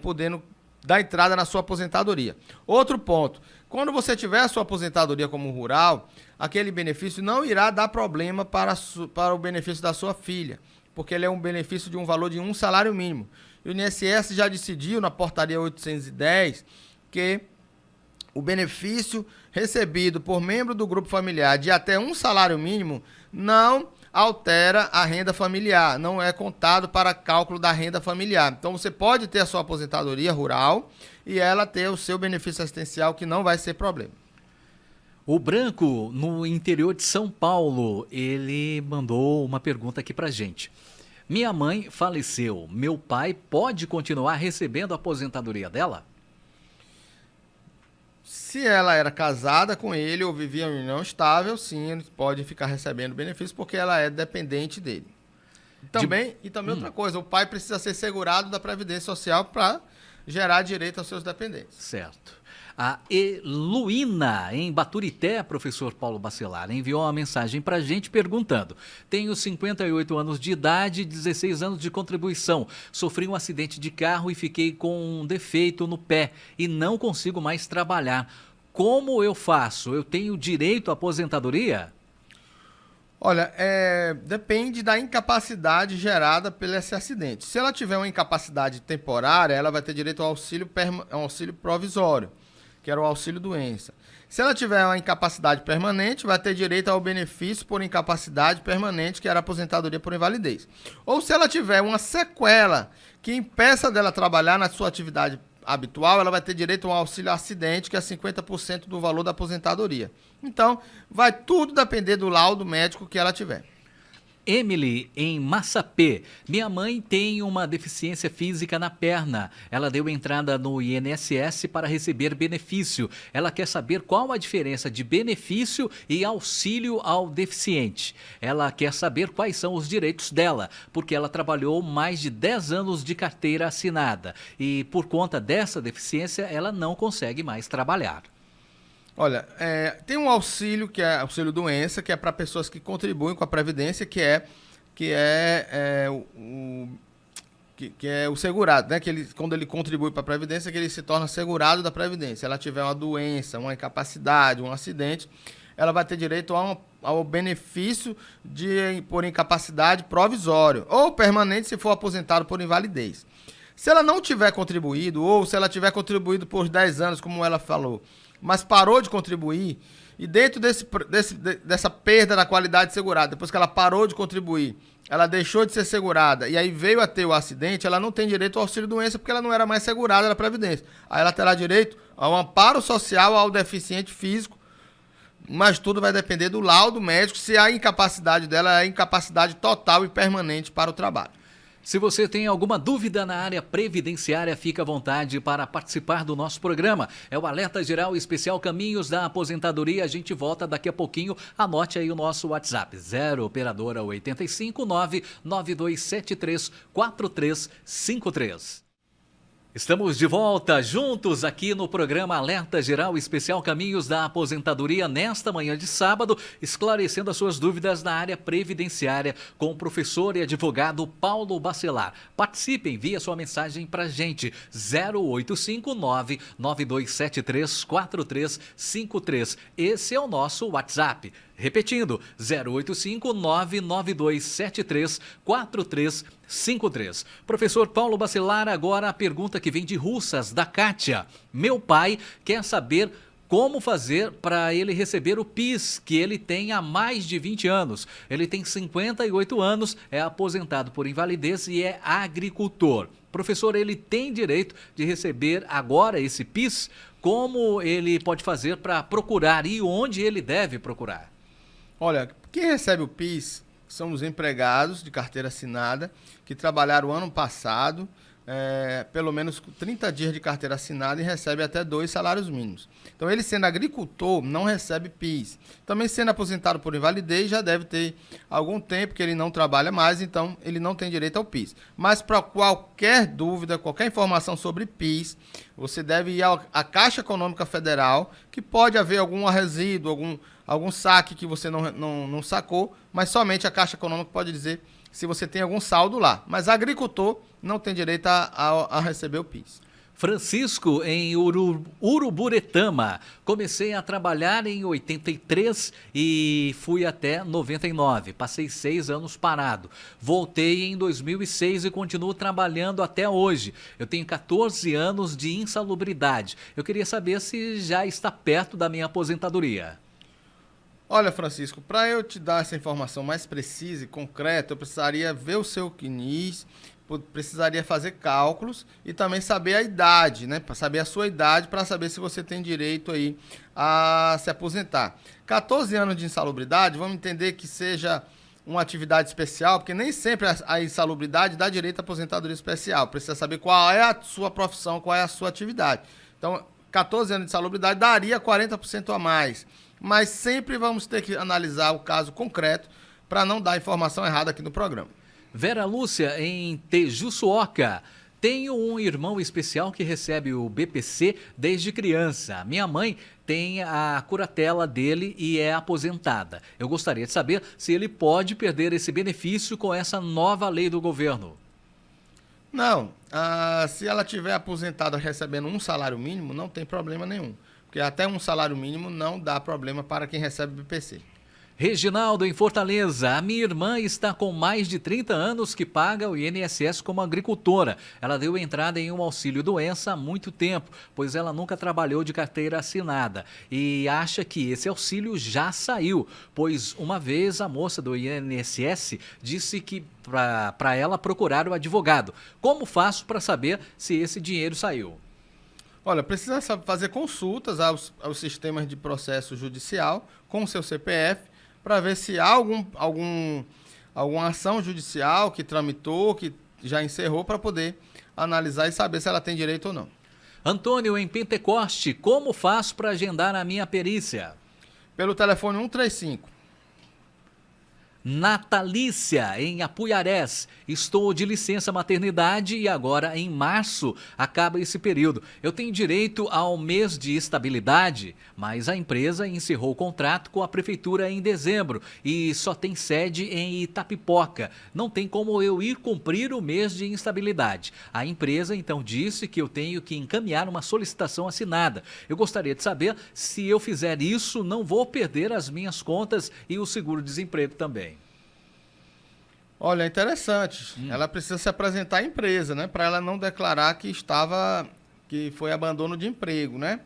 podendo dar entrada na sua aposentadoria. Outro ponto, quando você tiver a sua aposentadoria como rural, aquele benefício não irá dar problema para o benefício da sua filha, porque ele é um benefício de um valor de um salário mínimo. O INSS já decidiu na portaria 810 que o benefício recebido por membro do grupo familiar de até um salário mínimo não altera a renda familiar, não é contado para cálculo da renda familiar. Então você pode ter a sua aposentadoria rural e ela ter o seu benefício assistencial, que não vai ser problema. O Branco, no interior de São Paulo, ele mandou uma pergunta aqui pra gente. Minha mãe faleceu, meu pai pode continuar recebendo a aposentadoria dela? Se ela era casada com ele ou vivia em união estável, sim, ele pode ficar recebendo benefício porque ela é dependente dele. Também outra coisa, o pai precisa ser segurado da Previdência Social para gerar direito aos seus dependentes. Certo. A Eluína, em Baturité, professor Paulo Bacelar, enviou uma mensagem para a gente perguntando: tenho 58 anos de idade e 16 anos de contribuição. Sofri um acidente de carro e fiquei com um defeito no pé e não consigo mais trabalhar. como eu faço? Eu tenho direito à aposentadoria? Olha, depende da incapacidade gerada pelo esse acidente. Se ela tiver uma incapacidade temporária, ela vai ter direito ao auxílio provisório, que era o auxílio doença. Se ela tiver uma incapacidade permanente, vai ter direito ao benefício por incapacidade permanente, que era a aposentadoria por invalidez. Ou se ela tiver uma sequela que impeça dela trabalhar na sua atividade habitual, ela vai ter direito a um auxílio acidente, que é 50% do valor da aposentadoria. Então, vai tudo depender do laudo médico que ela tiver. Emily, em Massapê. Minha mãe tem uma deficiência física na perna. Ela deu entrada no INSS para receber benefício. Ela quer saber qual a diferença de benefício e auxílio ao deficiente. Ela quer saber quais são os direitos dela, porque ela trabalhou mais de 10 anos de carteira assinada e, por conta dessa deficiência, ela não consegue mais trabalhar. Olha, tem um auxílio, que é auxílio doença, que é para pessoas que contribuem com a Previdência, que é o segurado, né? Quando ele contribui para a Previdência, que ele se torna segurado da Previdência. Se ela tiver uma doença, uma incapacidade, um acidente, ela vai ter direito ao benefício por incapacidade provisório ou permanente se for aposentado por invalidez. Se ela não tiver contribuído, ou se ela tiver contribuído por 10 anos, como ela falou, mas parou de contribuir, e dentro dessa perda da qualidade segurada, depois que ela parou de contribuir, ela deixou de ser segurada, e aí veio a ter o acidente, ela não tem direito ao auxílio-doença, porque ela não era mais segurada da Previdência. Aí ela terá direito ao amparo social ao deficiente físico, mas tudo vai depender do laudo médico, se a incapacidade dela é incapacidade total e permanente para o trabalho. Se você tem alguma dúvida na área previdenciária, fica à vontade para participar do nosso programa. É o Alerta Geral Especial Caminhos da Aposentadoria. A gente volta daqui a pouquinho. Anote aí o nosso WhatsApp, 0 operadora 85 99273 4353. Estamos de volta juntos aqui no programa Alerta Geral Especial Caminhos da Aposentadoria nesta manhã de sábado, esclarecendo as suas dúvidas na área previdenciária com o professor e advogado Paulo Bacelar. Participe, envie a sua mensagem para a gente, 0859-9273-4353. Esse é o nosso WhatsApp. Repetindo, 085-99273-4353. Professor Paulo Bacelar, agora a pergunta que vem de Russas, da Kátia. Meu pai quer saber como fazer para ele receber o PIS, que ele tem há mais de 20 anos. Ele tem 58 anos, é aposentado por invalidez e é agricultor. Professor, ele tem direito de receber agora esse PIS? Como ele pode fazer para procurar e onde ele deve procurar? Olha, quem recebe o PIS são os empregados de carteira assinada que trabalharam o ano passado, pelo menos 30 dias de carteira assinada e recebe até 2 salários mínimos. Então, ele sendo agricultor, não recebe PIS. Também sendo aposentado por invalidez, já deve ter algum tempo que ele não trabalha mais, então ele não tem direito ao PIS. Mas para qualquer dúvida, qualquer informação sobre PIS, você deve ir à Caixa Econômica Federal, que pode haver algum resíduo, algum saque que você não sacou, mas somente a Caixa Econômica pode dizer se você tem algum saldo lá. Mas agricultor não tem direito a receber o PIS. Francisco, em Uruburetama. Comecei a trabalhar em 83 e fui até 99. Passei 6 anos parado. Voltei em 2006 e continuo trabalhando até hoje. Eu tenho 14 anos de insalubridade. Eu queria saber se já está perto da minha aposentadoria. Olha, Francisco, para eu te dar essa informação mais precisa e concreta, eu precisaria ver o seu CNIS, precisaria fazer cálculos e também saber a idade, né? Para saber a sua idade, para saber se você tem direito aí a se aposentar. 14 anos de insalubridade, vamos entender que seja uma atividade especial, porque nem sempre a insalubridade dá direito à aposentadoria especial. Precisa saber qual é a sua profissão, qual é a sua atividade. Então, 14 anos de insalubridade daria 40% a mais. Mas sempre vamos ter que analisar o caso concreto para não dar informação errada aqui no programa. Vera Lúcia, em Tejuçuoca. Tenho um irmão especial que recebe o BPC desde criança. Minha mãe tem a curatela dele e é aposentada. Eu gostaria de saber se ele pode perder esse benefício com essa nova lei do governo. Não, se ela tiver aposentada recebendo um salário mínimo, não tem problema nenhum. porque até um salário mínimo não dá problema para quem recebe BPC. Reginaldo, em Fortaleza, a minha irmã está com mais de 30 anos que paga o INSS como agricultora. Ela deu entrada em um auxílio-doença há muito tempo, pois ela nunca trabalhou de carteira assinada e acha que esse auxílio já saiu, pois uma vez a moça do INSS disse que para ela procurar o advogado. Como faço para saber se esse dinheiro saiu? Olha, precisa fazer consultas aos sistemas de processo judicial com o seu CPF, para ver se há alguma ação judicial que tramitou, que já encerrou, para poder analisar e saber se ela tem direito ou não. Antônio, em Pentecoste, como faço para agendar a minha perícia? Pelo telefone 135. Natalícia, em Apuiarés. Estou de licença maternidade e agora em março acaba esse período. Eu tenho direito ao mês de estabilidade, mas a empresa encerrou o contrato com a prefeitura em dezembro e só tem sede em Itapipoca. Não tem como eu ir cumprir o mês de instabilidade. A empresa então disse que eu tenho que encaminhar uma solicitação assinada. Eu gostaria de saber se eu fizer isso, não vou perder as minhas contas e o seguro-desemprego também. Olha, é interessante. Ela precisa se apresentar à empresa, né? Para ela não declarar que foi abandono de emprego, né?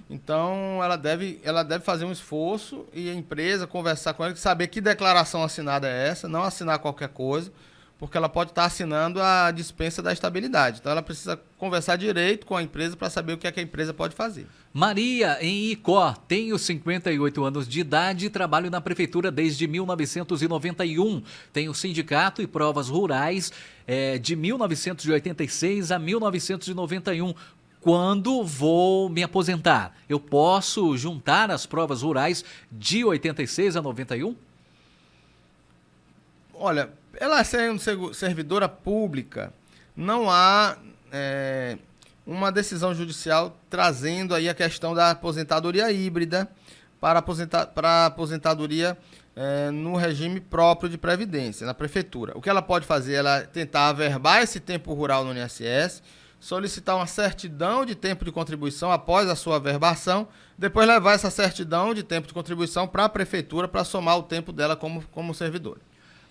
Então, ela deve fazer um esforço e a empresa conversar com ela, saber que declaração assinada é essa, não assinar qualquer coisa, porque ela pode estar assinando a dispensa da estabilidade. Então, ela precisa conversar direito com a empresa para saber o que é que a empresa pode fazer. Maria, em Icó, tenho 58 anos de idade e trabalho na prefeitura desde 1991. Tenho sindicato e provas rurais de 1986 a 1991. Quando vou me aposentar, eu posso juntar as provas rurais de 86 a 91? Olha, ela sendo servidora pública, não há uma decisão judicial trazendo aí a questão da aposentadoria híbrida para a aposentadoria no regime próprio de previdência, na prefeitura. O que ela pode fazer? Ela tentar averbar esse tempo rural no INSS, solicitar uma certidão de tempo de contribuição após a sua averbação, depois levar essa certidão de tempo de contribuição para a prefeitura para somar o tempo dela como servidora.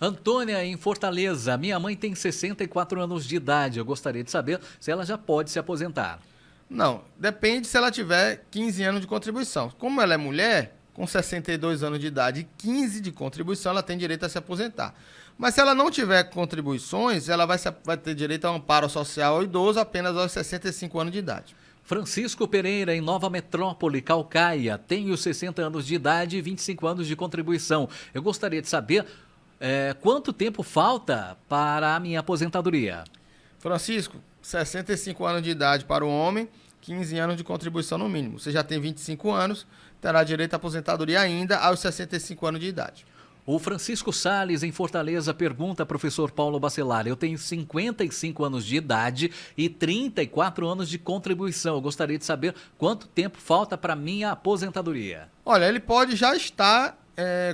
Antônia, em Fortaleza, minha mãe tem 64 anos de idade. Eu gostaria de saber se ela já pode se aposentar. Não, depende se ela tiver 15 anos de contribuição. Como ela é mulher, com 62 anos de idade e 15 de contribuição, ela tem direito a se aposentar. Mas se ela não tiver contribuições, ela vai ter direito a um amparo social ao idoso apenas aos 65 anos de idade. Francisco Pereira, em Nova Metrópole, Caucaia. Tenho 60 anos de idade e 25 anos de contribuição. Eu gostaria de saber quanto tempo falta para a minha aposentadoria. Francisco, 65 anos de idade para o homem, 15 anos de contribuição no mínimo. Você já tem 25 anos, terá direito à aposentadoria ainda aos 65 anos de idade. O Francisco Salles, em Fortaleza, pergunta, professor Paulo Bacelar, eu tenho 55 anos de idade e 34 anos de contribuição. Eu gostaria de saber quanto tempo falta para minha aposentadoria. Olha, ele pode já estar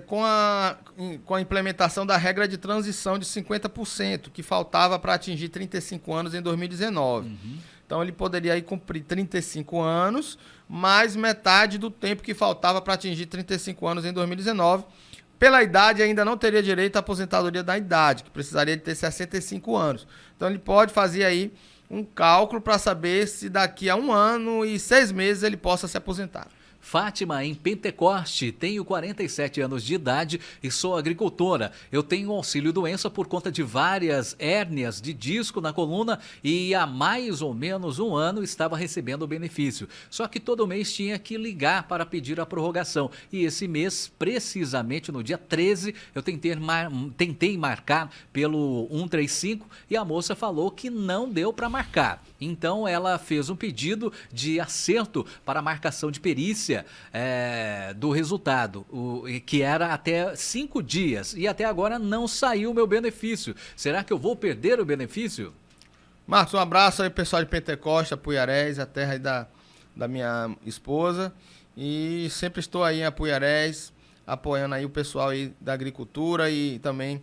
com a implementação da regra de transição de 50%, que faltava para atingir 35 anos em 2019. Então, ele poderia aí cumprir 35 anos, mais metade do tempo que faltava para atingir 35 anos em 2019. Pela idade, ainda não teria direito à aposentadoria da idade, que precisaria de ter 65 anos. Então, ele pode fazer aí um cálculo para saber se daqui a 1 ano e 6 meses ele possa se aposentar. Fátima, em Pentecoste, tenho 47 anos de idade e sou agricultora. Eu tenho auxílio-doença por conta de várias hérnias de disco na coluna e há mais ou menos 1 ano estava recebendo o benefício. Só que todo mês tinha que ligar para pedir a prorrogação. E esse mês, precisamente no dia 13, eu tentei marcar pelo 135 e a moça falou que não deu para marcar. Então ela fez um pedido de acerto para a marcação de perícia do resultado, que era até 5 dias, e até agora não saiu o meu benefício. Será que eu vou perder o benefício? Marcos, um abraço aí pessoal de Pentecoste, Apuiarés, a terra aí da minha esposa, e sempre estou aí em Apuiarés, apoiando aí o pessoal aí da agricultura e também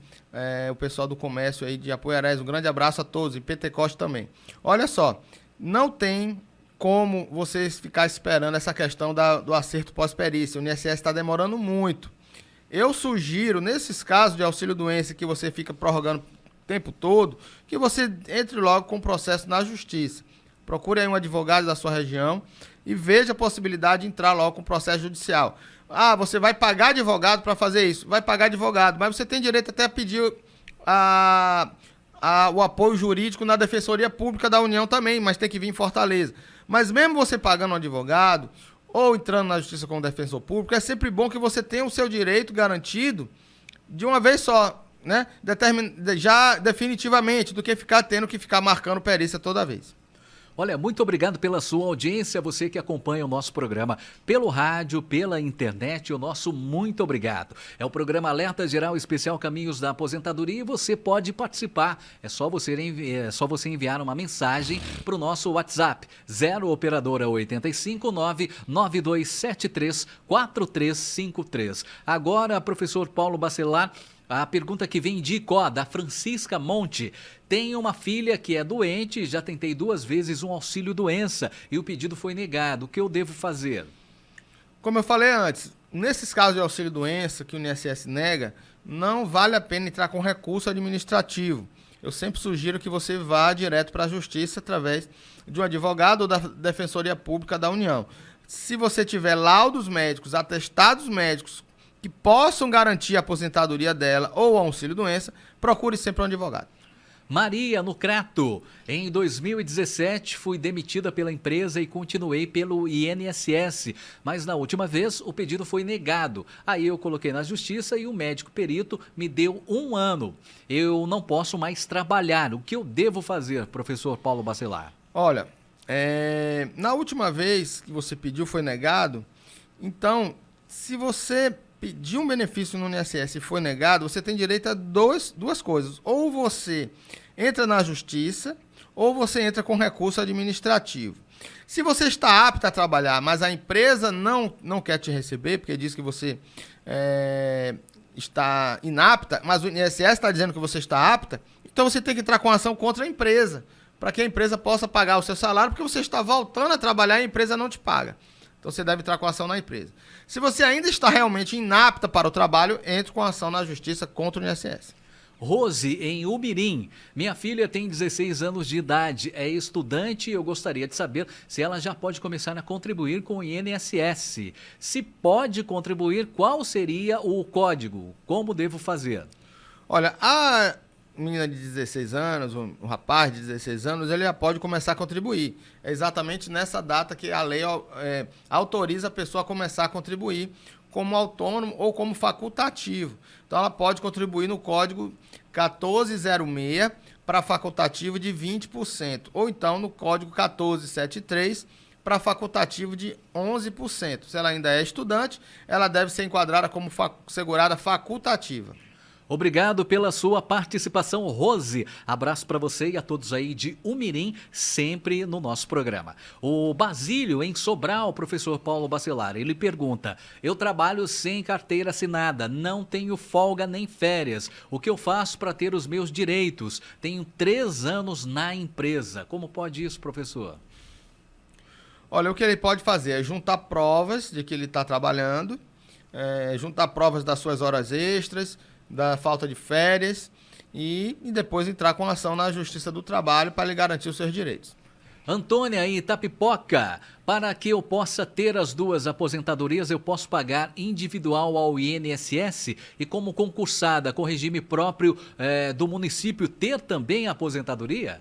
o pessoal do comércio aí de Apuiarés. Um grande abraço a todos, e Pentecoste também. Olha só, não tem como vocês ficar esperando essa questão do acerto pós-perícia. O INSS está demorando muito. Eu sugiro, nesses casos de auxílio-doença que você fica prorrogando o tempo todo, que você entre logo com o processo na justiça. Procure aí um advogado da sua região e veja a possibilidade de entrar logo com o processo judicial. Ah, você vai pagar advogado para fazer isso? Vai pagar advogado, mas você tem direito até a pedir o apoio jurídico na Defensoria Pública da União também, mas tem que vir em Fortaleza. Mas mesmo você pagando um advogado ou entrando na justiça como defensor público, é sempre bom que você tenha o seu direito garantido de uma vez só, né? Já definitivamente, do que ficar tendo que ficar marcando perícia toda vez. Olha, muito obrigado pela sua audiência, você que acompanha o nosso programa pelo rádio, pela internet, o nosso muito obrigado. É o programa Alerta Geral Especial Caminhos da Aposentadoria e você pode participar. É só você enviar uma mensagem para o nosso WhatsApp, 0 operadora 85 99273 4353. Agora, professor Paulo Bacelar, a pergunta que vem de Icó, da Francisca Monte. Tenho uma filha que é doente, já tentei 2 vezes um auxílio-doença e o pedido foi negado. O que eu devo fazer? Como eu falei antes, nesses casos de auxílio-doença que o INSS nega, não vale a pena entrar com recurso administrativo. Eu sempre sugiro que você vá direto para a Justiça através de um advogado ou da Defensoria Pública da União. Se você tiver laudos médicos, atestados médicos que possam garantir a aposentadoria dela ou o auxílio-doença, procure sempre um advogado. Maria, no Crato. Em 2017, fui demitida pela empresa e continuei pelo INSS, mas na última vez o pedido foi negado. Aí eu coloquei na justiça e o médico perito me deu 1 ano. Eu não posso mais trabalhar. O que eu devo fazer, professor Paulo Bacelar? Olha, na última vez que você pediu foi negado, então, se você pedir um benefício no INSS e foi negado, você tem direito a duas coisas. Ou você entra na justiça, ou você entra com recurso administrativo. Se você está apto a trabalhar, mas a empresa não quer te receber, porque diz que você está inapta, mas o INSS está dizendo que você está apta, então você tem que entrar com ação contra a empresa, para que a empresa possa pagar o seu salário, porque você está voltando a trabalhar e a empresa não te paga. Então você deve entrar com ação na empresa. Se você ainda está realmente inapta para o trabalho, entre com ação na justiça contra o INSS. Rose, em Umirim. Minha filha tem 16 anos de idade, é estudante e eu gostaria de saber se ela já pode começar a contribuir com o INSS. Se pode contribuir, qual seria o código? Como devo fazer? Olha, a menina de 16 anos, um rapaz de 16 anos, ele já pode começar a contribuir. É exatamente nessa data que a lei autoriza a pessoa a começar a contribuir como autônomo ou como facultativo. Então, ela pode contribuir no código 1406 para facultativo de 20%, ou então no código 1473 para facultativo de 11%. Se ela ainda é estudante, ela deve ser enquadrada como segurada facultativa. Obrigado pela sua participação, Rose. Abraço para você e a todos aí de Umirim, sempre no nosso programa. O Basílio, em Sobral, professor Paulo Bacelar, ele pergunta: eu trabalho sem carteira assinada, não tenho folga nem férias. O que eu faço para ter os meus direitos? Tenho 3 anos na empresa. Como pode isso, professor? Olha, o que ele pode fazer é juntar provas de que ele está trabalhando, juntar provas das suas horas extras, da falta de férias e depois entrar com ação na Justiça do Trabalho para lhe garantir os seus direitos. Antônia, em Itapipoca, para que eu possa ter as 2 aposentadorias, eu posso pagar individual ao INSS e como concursada com regime próprio do município ter também a aposentadoria?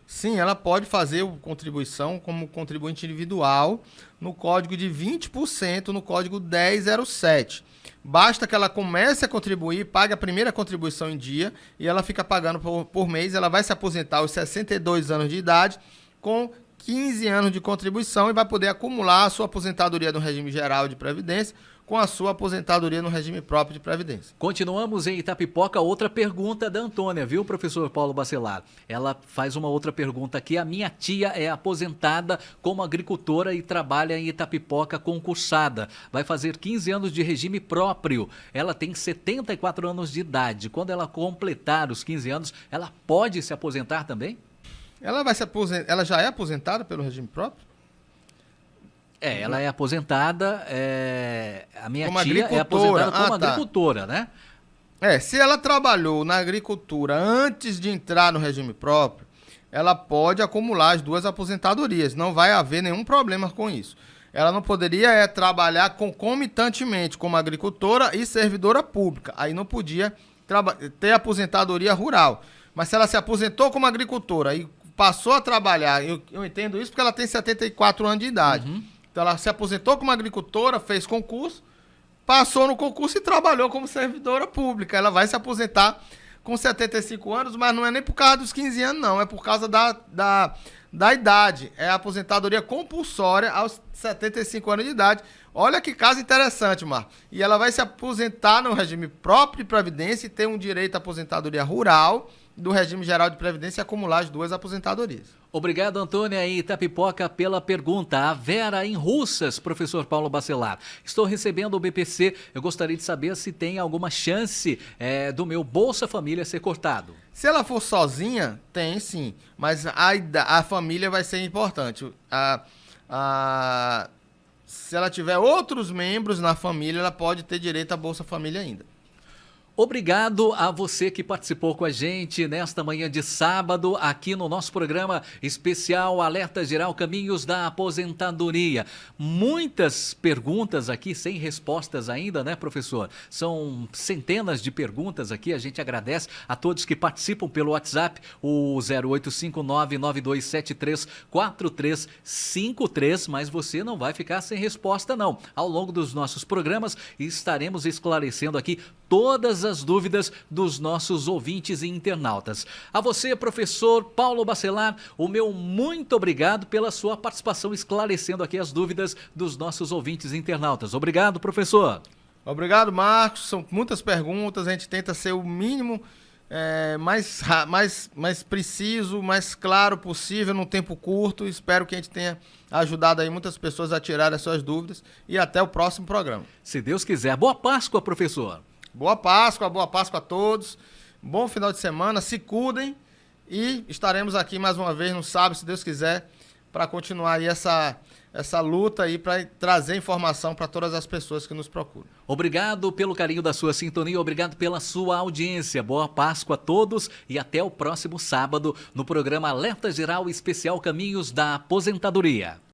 Sim, ela pode fazer contribuição como contribuinte individual no código de 20% no código 1007. Basta que ela comece a contribuir, pague a primeira contribuição em dia e ela fica pagando por mês. Ela vai se aposentar aos 62 anos de idade com 15 anos de contribuição e vai poder acumular a sua aposentadoria no regime geral de previdência com a sua aposentadoria no regime próprio de previdência. Continuamos em Itapipoca, outra pergunta da Antônia, viu, professor Paulo Bacelar? Ela faz uma outra pergunta aqui. A minha tia é aposentada como agricultora e trabalha em Itapipoca concursada. Vai fazer 15 anos de regime próprio. Ela tem 74 anos de idade. Quando ela completar os 15 anos, ela pode se aposentar também? Ela já é aposentada pelo regime próprio? Ela é aposentada, a minha Como tia é agricultora. aposentada como Tá. agricultora, né? Se ela trabalhou na agricultura antes de entrar no regime próprio, ela pode acumular as duas aposentadorias. Não vai haver nenhum problema com isso. Ela não poderia trabalhar concomitantemente como agricultora e servidora pública. Aí não podia ter aposentadoria rural. Mas se ela se aposentou como agricultora e passou a trabalhar, eu entendo isso porque ela tem 74 anos de idade. Então ela se aposentou como agricultora, fez concurso, passou no concurso e trabalhou como servidora pública. Ela vai se aposentar com 75 anos, mas não é nem por causa dos 15 anos, não. É por causa da idade. É a aposentadoria compulsória aos 75 anos de idade. Olha que caso interessante, Marco. E ela vai se aposentar no regime próprio de previdência e ter um direito à aposentadoria rural do regime geral de previdência e acumular as duas aposentadorias. Obrigado, Antônia e Itapipoca, pela pergunta. A Vera em Russas, professor Paulo Bacelar. Estou recebendo o BPC. Eu gostaria de saber se tem alguma chance do meu Bolsa Família ser cortado. Se ela for sozinha, tem sim. Mas a família vai ser importante. Se ela tiver outros membros na família, ela pode ter direito à Bolsa Família ainda. Obrigado a você que participou com a gente nesta manhã de sábado, aqui no nosso programa especial Alerta Geral Caminhos da Aposentadoria. Muitas perguntas aqui sem respostas ainda, né, professor? São centenas de perguntas aqui, a gente agradece a todos que participam pelo WhatsApp, o 0859-9273-4353, mas você não vai ficar sem resposta, não. Ao longo dos nossos programas, estaremos esclarecendo aqui todas as dúvidas dos nossos ouvintes e internautas. A você, professor Paulo Bacelar, o meu muito obrigado pela sua participação esclarecendo aqui as dúvidas dos nossos ouvintes e internautas. Obrigado, professor. Obrigado, Marcos. São muitas perguntas, a gente tenta ser o mínimo mais preciso, mais claro possível num tempo curto. Espero que a gente tenha ajudado aí muitas pessoas a tirar as suas dúvidas e até o próximo programa. Se Deus quiser. Boa Páscoa, professor. Boa Páscoa a todos. Bom final de semana, se cuidem e estaremos aqui mais uma vez no sábado, se Deus quiser, para continuar aí essa luta aí para trazer informação para todas as pessoas que nos procuram. Obrigado pelo carinho da sua sintonia, obrigado pela sua audiência. Boa Páscoa a todos e até o próximo sábado no programa Alerta Geral Especial Caminhos da Aposentadoria.